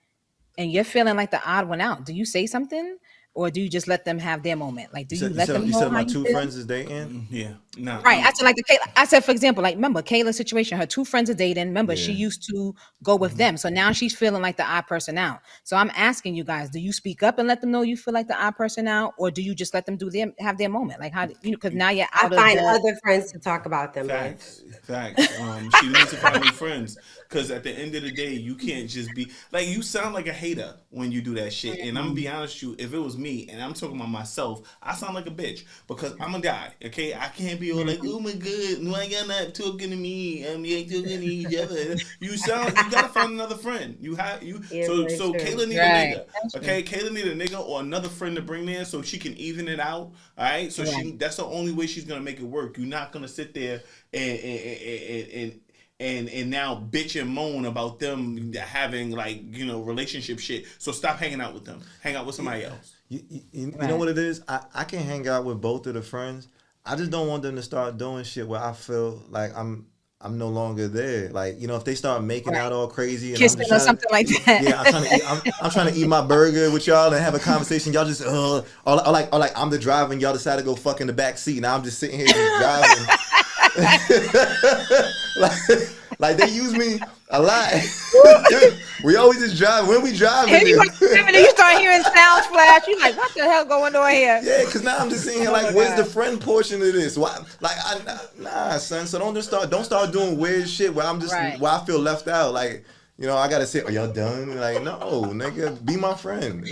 and you're feeling like the odd one out, do you say something, or do you just let them have their moment? Like, do you let them know? You said my how two feel? Friends is dating? Yeah. No. Right. I said, like, I said, for example, like, remember Kayla's situation, her two friends are dating. Remember, she used to go with them. So now she's feeling like the odd person out. So I'm asking you guys, do you speak up and let them know you feel like the odd person out, or do you just let them have their moment? Like, how, you know, because now you're out of other friends to talk about them. Facts. She needs to find new friends, because at the end of the day, you can't just be like, you sound like a hater when you do that shit. And I'm gonna be honest with you, if it was me and I'm talking about myself, I sound like a bitch, because I'm a guy. Okay, I can't be all like, oh my God, no, I got not talking to me. I'm not talking to each other. You gotta find another friend. So Kayla need a nigga. Okay, Kayla need a nigga or another friend to bring in so she can even it out. All right, so that's the only way she's gonna make it work. You're not gonna sit there and now bitch and moan about them having, like, you know, relationship shit. So stop hanging out with them. Hang out with somebody else. You know what it is? I can hang out with both of the friends. I just don't want them to start doing shit where I feel like I'm no longer there. Like, you know, if they start making out all crazy and kissing or something like that. Yeah, I'm trying to eat my burger with y'all and have a conversation. Y'all just or like I'm the driver and y'all decide to go fuck in the back seat. Now I'm just sitting here just driving. like they use me a lot. We always just drive. When we driving, and you start hearing sounds flash. You like, what the hell going on here? Yeah, because now I'm just sitting here like, where's the friend portion of this? Why? Like, nah, son. So don't start doing weird shit where I'm just where I feel left out. Like, you know, I gotta say, are y'all done? Like, no, nigga, be my friend.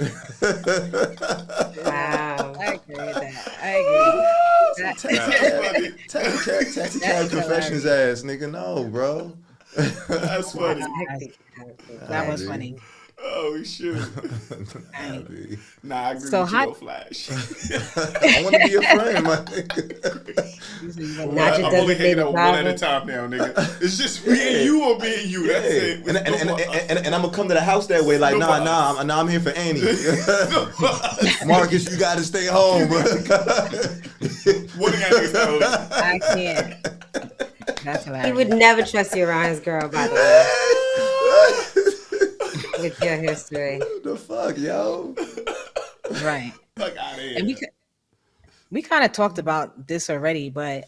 Wow, I agree with that. Taxi cab confessions ass, nigga. No, bro. That's funny. That was funny. Oh shit. Nah, I agree with you, Flash. I want to be a friend, man. I'm only hanging out one at a time now, nigga. It's just me and you or me and you. That's it. And I'm gonna come to the house that way. Like, nah, I'm here for Annie. Marcus, you gotta stay home, bro. What I can't. That's hilarious. He would never trust you around his girl, by the way. With your history. What the fuck, yo? Right. Fuck out of here. And we kind of talked about this already, but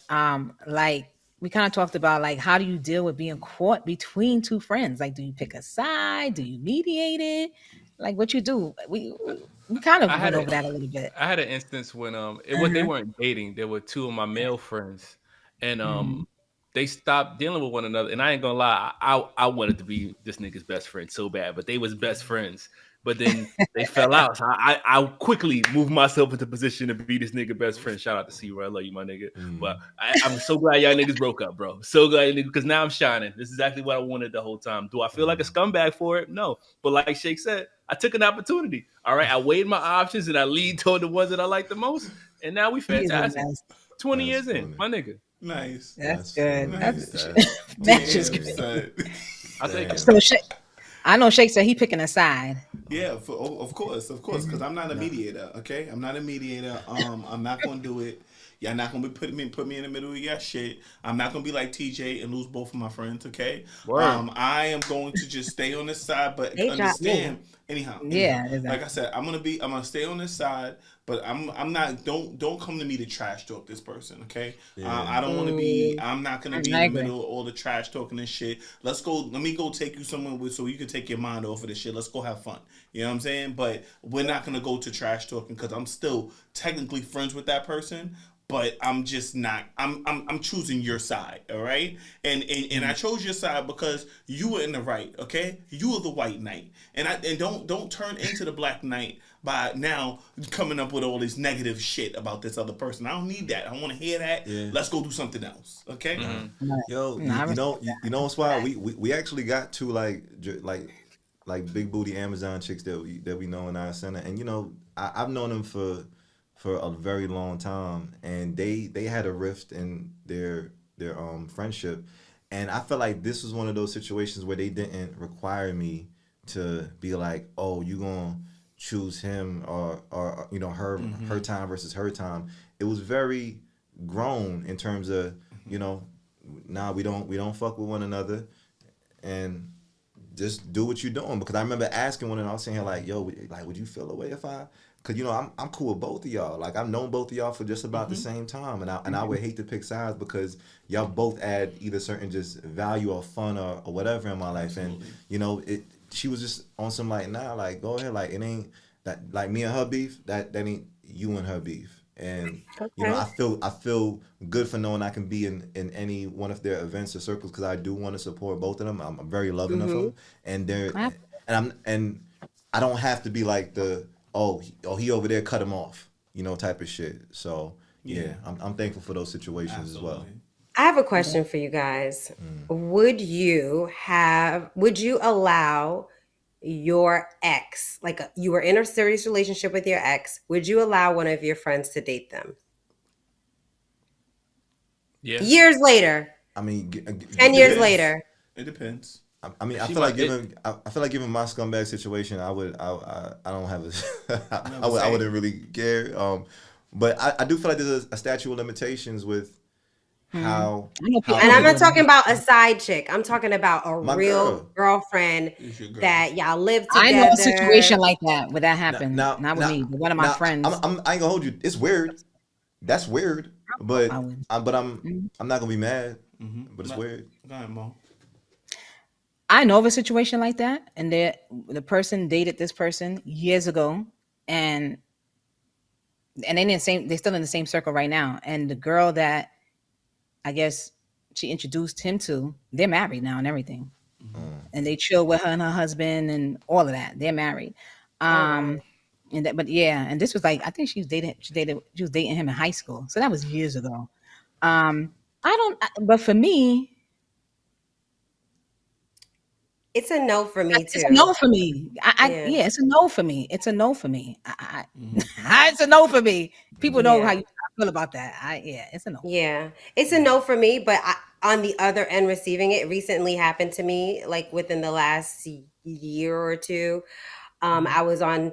like, we kind of talked about, like, how do you deal with being caught between two friends? Like, do you pick a side? Do you mediate it? Like, what you do? We kind of went over that a little bit. I had an instance when they weren't dating. There were two of my male friends, and they stopped dealing with one another. And I ain't gonna lie, I wanted to be this nigga's best friend so bad, but they was best friends. But then they fell out. So I quickly moved myself into position to be this nigga best friend. Shout out to C-Roy. I love you, my nigga. But I'm so glad y'all niggas broke up, bro. So glad, because now I'm shining. This is exactly what I wanted the whole time. Do I feel like a scumbag for it? No. But like Shake said, I took an opportunity. All right. I weighed my options and I leaned toward the ones that I like the most. And now we fantastic. 20 years in, my nigga. Nice. That's good. Nice. That's just good. I think it. So I know Shake said he picking a side. Yeah, of course, because I'm not a mediator. Okay, I'm not a mediator. I'm not gonna do it. Y'all not gonna be put me in the middle of your shit. I'm not gonna be like TJ and lose both of my friends. Okay. I am going to just stay on this side, but understand. Anyhow, like I said, I'm gonna stay on this side, but I'm not. Don't come to me to trash talk this person, okay? I don't want to be. I'm not gonna be in the middle of all the trash talking and shit. Let's go. Let me go take you somewhere so you can take your mind off of this shit. Let's go have fun. You know what I'm saying? But we're not gonna go to trash talking because I'm still technically friends with that person. But I'm just not. I'm choosing your side, all right? And I chose your side because you were in the right, okay? You were the white knight, and don't turn into the black knight by now coming up with all this negative shit about this other person. I don't need that. I want to hear that. Yeah. Let's go do something else, okay? Yo, you know what's wild? We actually got to like big booty Amazon chicks that we know in our center, and you know I've known them for a very long time, and they had a rift in their friendship, and I felt like this was one of those situations where they didn't require me to be like, oh, you gonna choose him or you know her time versus her time. It was very grown in terms of, you know, nah, we don't fuck with one another, and just do what you're doing. Because I remember asking one, and I was saying like, yo, would you feel a way if I? Because, you know, I'm cool with both of y'all. Like, I've known both of y'all for just about the same time. And I would hate to pick sides because y'all both add either certain just value or fun or whatever in my life. Absolutely. And, you know, she was just on some like, nah, like, go ahead. Like, it ain't that, like, me and her beef, that ain't you and her beef. And, you know, I feel good for knowing I can be in any one of their events or circles because I do want to support both of them. I'm very loving of them. And and I don't have to be like the, oh, he over there, cut him off, you know, type of shit. So yeah, I'm thankful for those situations as well. I have a question for you guys. Would you allow your ex, like you were in a serious relationship with your ex, would you allow one of your friends to date them? Yeah. Years later. I mean, 10 years later. It depends. I mean, I feel like given my scumbag situation, I don't have I wouldn't really care. But I do feel like there's a statute of limitations with how. And I'm not talking about a side chick. I'm talking about a real girlfriend that y'all live together. I know a situation like that where that happened. Not with me, but one of my friends. I ain't gonna hold you. It's weird. That's weird. But I'm not gonna be mad. But it's weird. Go ahead, Mo. I know of a situation like that, and the person dated this person years ago, and they're still in the same circle right now. And the girl that I guess she introduced him to, they're married now and everything, and they chill with her and her husband and all of that. They're married, and this was like I think she was dating him in high school, so that was years ago. But for me. It's a no for me too. It's a no for me. It's a no for me. It's a no for me. It's a no for me. People know how you feel about that. It's a no. Yeah, it's a no for me. But on the other end, receiving it recently happened to me, like within the last year or two. I was on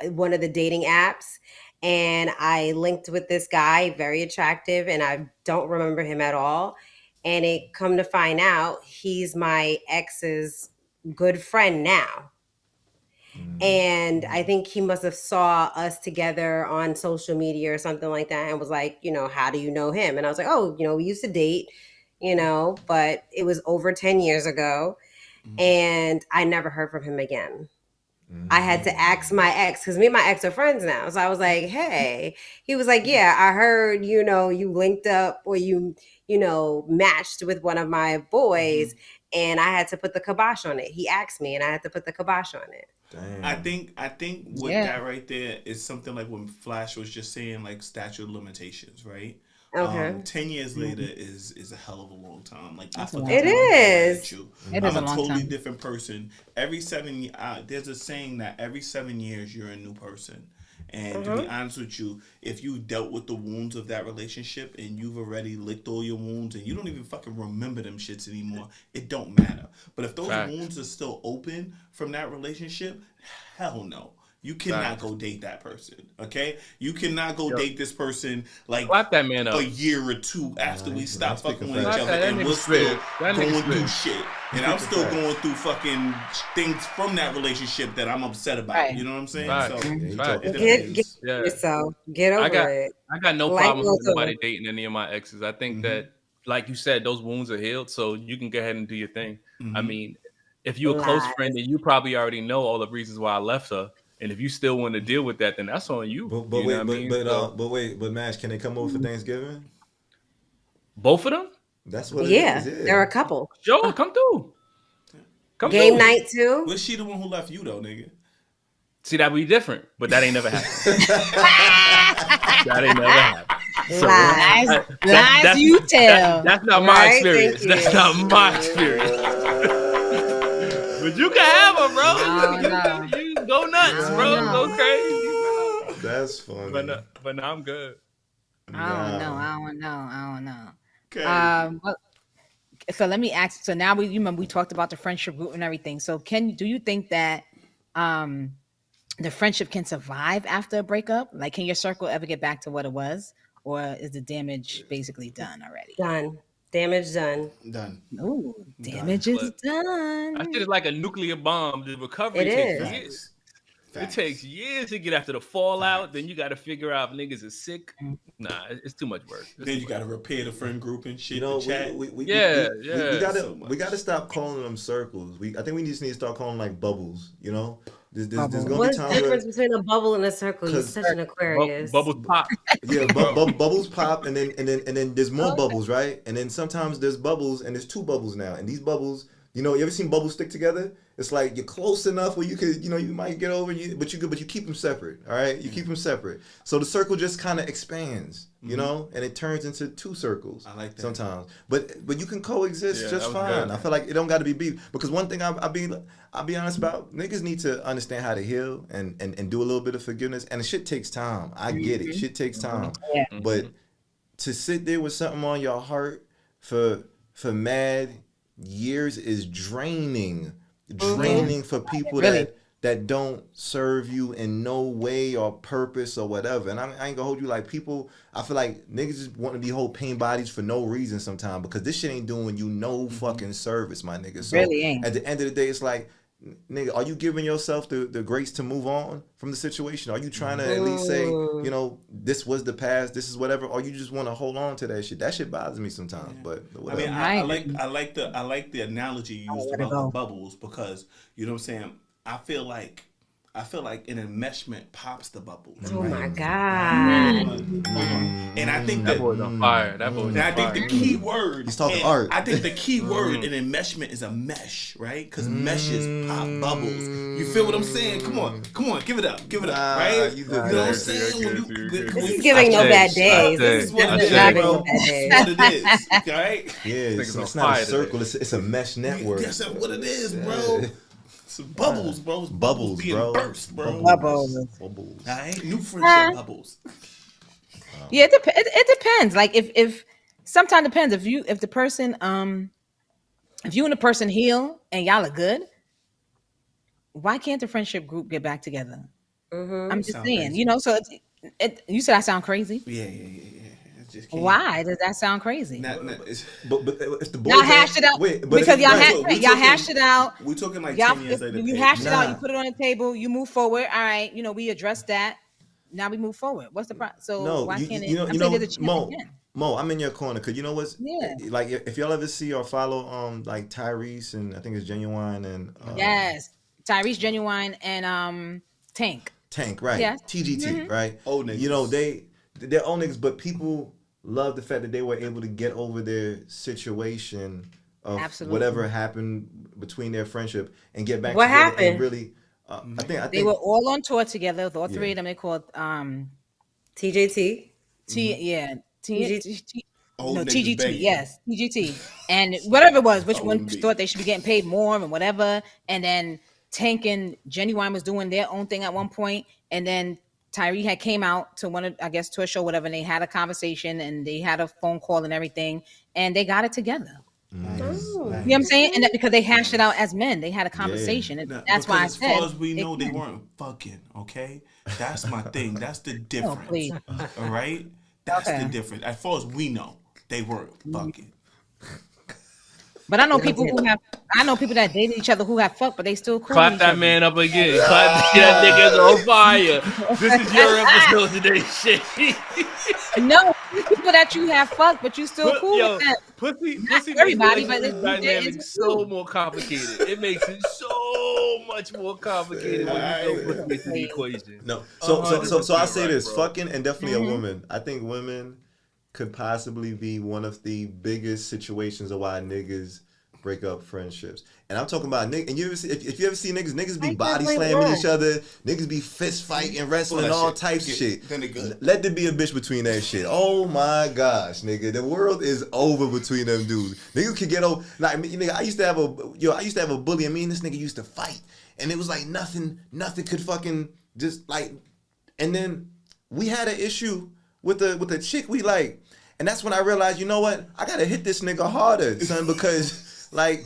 one of the dating apps, and I linked with this guy, very attractive, and I don't remember him at all. And it come to find out, he's my ex's good friend now. And I think he must have saw us together on social media or something like that and was like, you know, how do you know him? And I was like, oh, you know, we used to date, you know, but it was over 10 years ago. And I never heard from him again. I had to ask my ex, because me and my ex are friends now. So I was like, hey, he was like, yeah, I heard, you know, you linked up or you know, matched with one of my boys, and I had to put the kibosh on it. He asked me, and I had to put the kibosh on it. Damn. I think with that right there is something like when Flash was just saying, like statute of limitations, right? Okay. 10 years later is a hell of a long time. Like it is. I'm a totally different person. Every 7 there's a saying that every 7 years you're a new person. And to be honest with you, if you dealt with the wounds of that relationship and you've already licked all your wounds and you don't even fucking remember them shits anymore, it don't matter. But if those wounds are still open from that relationship, hell no. You cannot go date that person, okay? You cannot go date this person like slap that man up a year or two after we stop fucking with each other, that and we're still going through spit. shit. And I'm still going through fucking things from that relationship that I'm upset about. Right. You know what I'm saying? Right. So Get yourself. Get over it. I got no Life problem with goes on. nobody dating any of my exes. I think that, like you said, those wounds are healed, so you can go ahead and do your thing. I mean, if you're a close friend, then you probably already know all the reasons why I left her. And if you still want to deal with that, then that's on you. But Mash, can they come over for Thanksgiving? Both of them? That's what it is. Yeah, they're a couple. Sure, come through. Game night too. Was she the one who left you though, nigga? See, that would be different, but that ain't never happened. That ain't never happened. So Lies you tell. That's not my experience. That's not my experience. But you can have her, bro. You can go nuts, bro. Go crazy, bro. That's funny. But no, I'm good. I don't know. Okay. So let me ask. So now you remember we talked about the friendship group and everything. So do you think that the friendship can survive after a breakup? Like, can your circle ever get back to what it was, or is the damage basically done already? Done. Damage done. Done. Ooh, damage is done. I shit is like a nuclear bomb. The recovery takes years. It takes years to get after the fallout. Then you got to figure out if niggas is sick. Nah, it's too much work. Then you got to repair the friend group and shit. You know, we gotta stop calling them circles. I think we just need to start calling like bubbles. You know, there's gonna What's be the times difference between a bubble and a circle? You're such an Aquarius. Bubbles pop. Yeah, bubbles pop, and then there's more bubbles, right? And then sometimes there's bubbles, and there's two bubbles now, and these bubbles. You know, you ever seen bubbles stick together? It's like you're close enough where you could, you might get over but you keep them separate. All right, you keep them separate. So the circle just kind of expands, you know, and it turns into two circles. I like that sometimes, but you can coexist just fine. I feel like it don't got to be beef, because one thing I'll be honest about, niggas need to understand how to heal and do a little bit of forgiveness, and the shit takes time. I get it, shit takes time, but to sit there with something on your heart for mad years is draining for people that don't serve you in no way or purpose or whatever. And I ain't gonna hold you, like, people, I feel like niggas just want to be whole pain bodies for no reason sometimes, because this shit ain't doing you no fucking service, my nigga. So really ain't. At the end of the day, it's like, nigga, are you giving yourself the grace to move on from the situation? Are you trying to at least say, this was the past, this is whatever, or you just want to hold on to that shit? That shit bothers me sometimes, but whatever. I mean, I like the analogy you used about the bubbles, because you know what I'm saying. I feel like an enmeshment pops the bubbles. Oh my God! And I think that boy's on fire. That boy's on fire. I think the key word. He's talking art. I think the key word in enmeshment is a mesh, right? Because meshes pop bubbles. You feel what I'm saying? Come on, give it up, right? You know what I'm saying? This is giving no bad days. This is what it is, bro. This is what it is, right? Yeah, it's not a circle. It's a mesh network. That's what it is, bro. Some bubbles, bro. Bubbles, being bro. burst, bro. Bubbles. All right, new friendship bubbles. Yeah, it depends. Like if sometimes depends if the person if you and the person heal and y'all are good, why can't the friendship group get back together? I'm just saying, crazy. So you said I sound crazy. Yeah. Why does that sound crazy? But if the boys y'all hashed it out because y'all hashed it out. We're talking like 10 years later. You hashed it out. You put it on the table. You move forward. All right. We addressed that. Now we move forward. What's the problem? So why can't it? Mo, I'm in your corner, because you know what's like, if y'all ever see or follow like Tyrese, and I think it's Genuine, and yes, Tyrese, Genuine, and Tank, right? Yes. TGT, right? Old niggas. They're old niggas, but people love the fact that they were able to get over their situation of whatever happened between their friendship and get back. What together happened? And really, I think they were all on tour together. All three of them. They called TJT. TGT. Yes, TGT. And whatever it was, which one thought they should be getting paid more and whatever. And then Tank and Genuine was doing their own thing at one point, and then Tyree had came out to to a show, whatever, and they had a conversation and they had a phone call and everything, and they got it together. Nice. You know what I'm saying? And that because they hashed it out as men, they had a conversation, and that's why I as said. Far as we know, they weren't fucking. Okay, that's my thing. That's the difference. please. All right, that's the difference. As far as we know, they weren't fucking. But I know people that dated each other who have fucked, but they still cool. Clap that man up again. Clap that nigga's on fire. This is your episode today, shit. No, people that you have fucked, but you still cool with them. Pussy everybody, makes but dynamic so more complicated. It makes it so much more complicated when you throw pussy into the equation. No, so I say this: fucking and definitely a woman. I think women could possibly be one of the biggest situations of why niggas break up friendships. And I'm talking about niggas. And you ever see, if you ever see niggas be body slamming each other, niggas be fist fighting, wrestling, all types of shit. Then they good. Let there be a bitch between that shit. Oh my gosh, nigga, the world is over between them dudes. Niggas could get over. Like, nigga, I used to have a bully, and me and this nigga used to fight, and it was like nothing could fucking just like. And then we had an issue with the chick we like. And that's when I realized, you know what? I gotta hit this nigga harder, son, because like,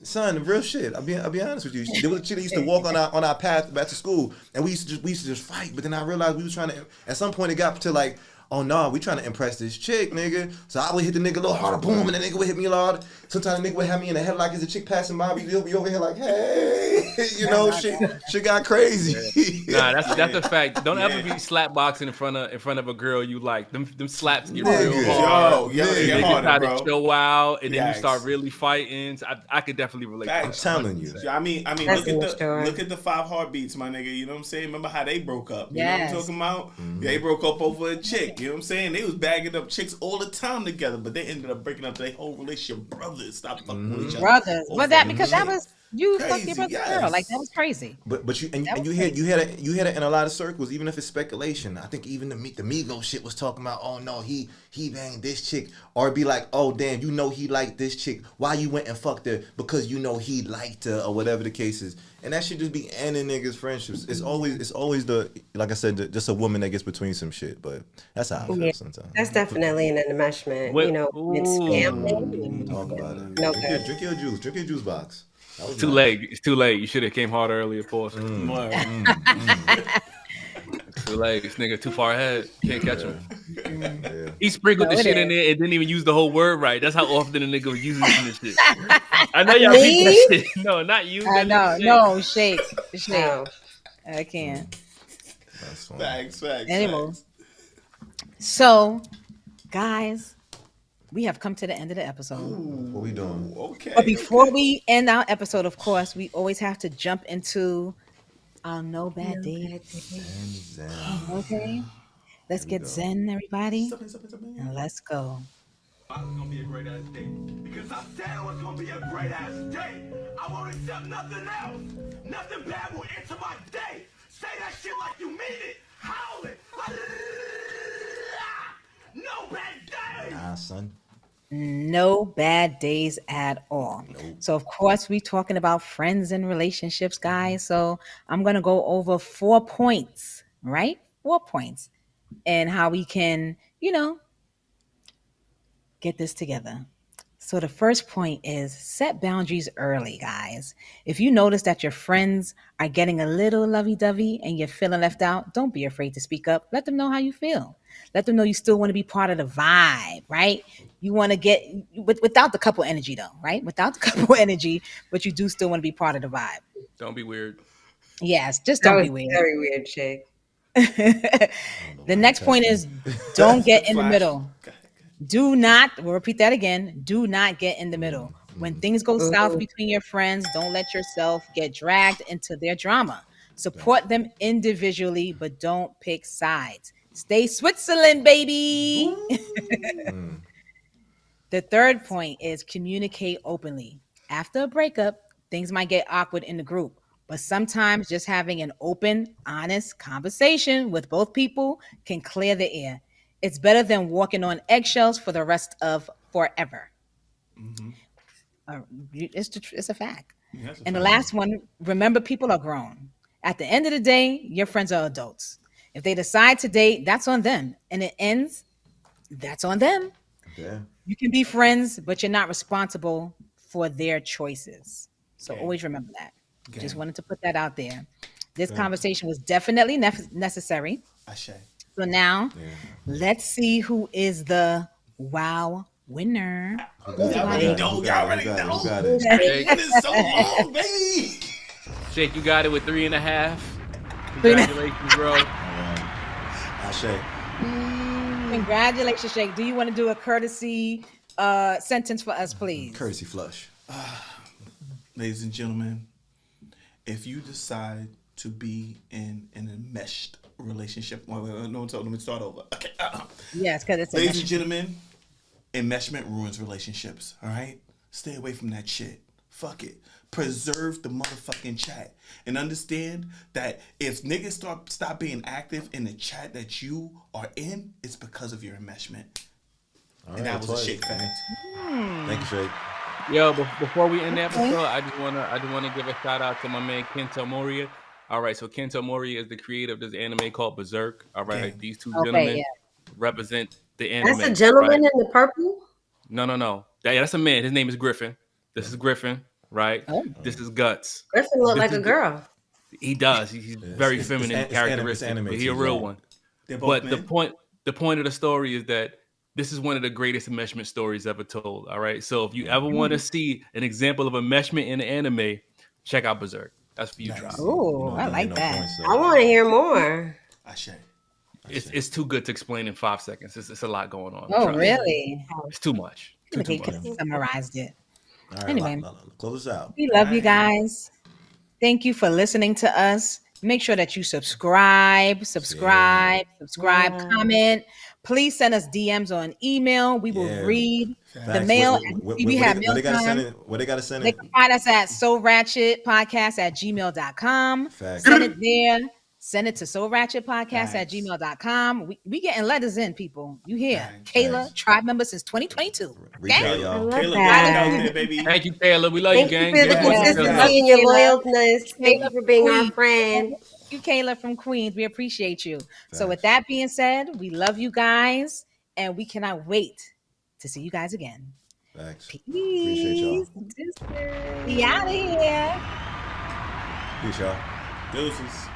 son, real shit. I'll be honest with you. There was a chick that used to walk on our path back to school, and we used to just fight. But then I realized we was trying to. At some point, it got to like, oh no, we trying to impress this chick, nigga. So I would hit the nigga a little harder, boom, and the nigga would hit me a lot harder. Sometimes the nigga would have me in the headlock as a chick passing by. We over here like, hey, you know, shit got crazy. Nah, that's a fact. Don't ever be slap boxing in front of a girl you like. Them slaps get real hard. They try to show out, and then you start really fighting. So I could definitely relate. I'm telling you. I mean, look at the 5 heartbeats, my nigga. You know what I'm saying? Remember how they broke up? You know what I'm talking about? Mm-hmm. They broke up over a chick. You know what I'm saying? They was bagging up chicks all the time together, but they ended up breaking up their whole relationship. Brothers, stop fucking with each other. Brothers, but that because that was you fucked your brother's girl, like that was crazy. But you had it in a lot of circles, even if it's speculation. I think even the Migos shit was talking about, oh no, he banged this chick, or be like, oh damn, you know he liked this chick. Why you went and fucked her? Because you know he liked her, or whatever the case is. And that should just be ending niggas' friendships. It's always the, like I said, just a woman that gets between some shit. But that's how I feel sometimes. That's definitely an enmeshment. You know, it's family. Talk about it. No, drink your juice. Drink your juice box. It's too late. It's too late. You should have came harder earlier, Paul. Too late. This nigga too far ahead. Can't catch him. Yeah. He sprinkled the shit in there and didn't even use the whole word right. That's how often a nigga was using this shit. I know y'all beat that shit. No, not you. I know. No, shake. No. I can't. Facts. Anyway. So, guys, we have come to the end of the episode. What we doing? Okay. But before we end our episode, of course, we always have to jump into our no bad days. Okay. Let's get zen, everybody. And let's go. It's gonna be a great ass day. Because I said it was gonna be a great ass day. I won't accept nothing else. Nothing bad will enter my day. Say that shit like you mean it. Howl it. No bad days. Nah, son. No bad days at all. Nope. So, of course, we're talking about friends and relationships, guys. So I'm going to go over 4 points, right? 4 points. And how we can, get this together. So the first point is set boundaries early, guys. If you notice that your friends are getting a little lovey-dovey and you're feeling left out, don't be afraid to speak up. Let them know how you feel. Let them know you still want to be part of the vibe, right? You want to get, without the couple energy though, right? Without the couple energy, but you do still want to be part of the vibe. Don't be weird. Yes, just don't be weird. Very weird chick. The next point is don't get in the middle. We'll repeat that again. Do not get in the middle. When things go south between your friends, don't let yourself get dragged into their drama. Support them individually, but don't pick sides. Stay Switzerland, baby. The third point is communicate openly. After a breakup, things might get awkward in the group, but sometimes just having an open, honest conversation with both people can clear the air. It's better than walking on eggshells for the rest of forever. Mm-hmm. It's a fact. Yeah, and the last one, remember, people are grown. At the end of the day, your friends are adults. If they decide to date, that's on them. And it ends that's on them. Yeah. You can be friends, but you're not responsible for their choices. So Okay. always remember that. Okay. Just wanted to put that out there. This conversation was definitely necessary. Ashe. So now, let's see who is the wow winner. Y'all already know. It's been so long, baby. Shake, you got it with 3.5. Congratulations, bro. Ashe. Congratulations, Shake. Do you want to do a courtesy sentence for us, please? Courtesy flush. Ladies and gentlemen, if you decide to be in an enmeshed relationship, let me start over. Okay. Yes, because it's ladies and gentlemen, enmeshment ruins relationships. All right, stay away from that shit. Fuck it. Preserve the motherfucking chat and understand that if niggas stop being active in the chat that you are in, it's because of your enmeshment. All and right, that was a Shake fact. Thank you, Shake. Yo, before we end the episode, I just wanna give a shout out to my man Kento Moria. All right, so Kento Moria is the creator of this anime called Berserk. All right, these two gentlemen represent the anime. That's a gentleman in the purple? No. That's a man. His name is Griffin. This is Griffin, right? Oh. This is Guts. Griffin look like a girl. He does. He's very feminine characteristic, but he's a real one. But men. the point of the story is that this is one of the greatest enmeshment stories ever told. All right. So if you ever want to see an example of enmeshment in an anime, check out Berserk. That's for you, Drop. Oh, I like that. I want to hear more. It's too good to explain in 5 seconds. It's a lot going on. Oh, really? It's too much. He summarized it. All right, anyway, close us out. We love you guys. Thank you for listening to us. Make sure that you subscribe, comment. Please send us DMs on email. We will read the mail. We have mail time. What they got to send They it? can find us at soulratchetpodcast@gmail.com. Send it there. Send it to soulratchetpodcast@gmail.com. We getting letters in, people. You hear? Kayla, tribe member since 2022. Reach out, y'all. Kayla, out there, baby. Thank you, Kayla. We love you, gang. Thank you for the consistency and your loyalness. Thank you for being our friend. Thank you, Kayla from Queens. We appreciate you. So with that being said, we love you guys, and we cannot wait to see you guys again. Thanks. Peace. Appreciate y'all. We out of here. Peace, y'all. Deuces.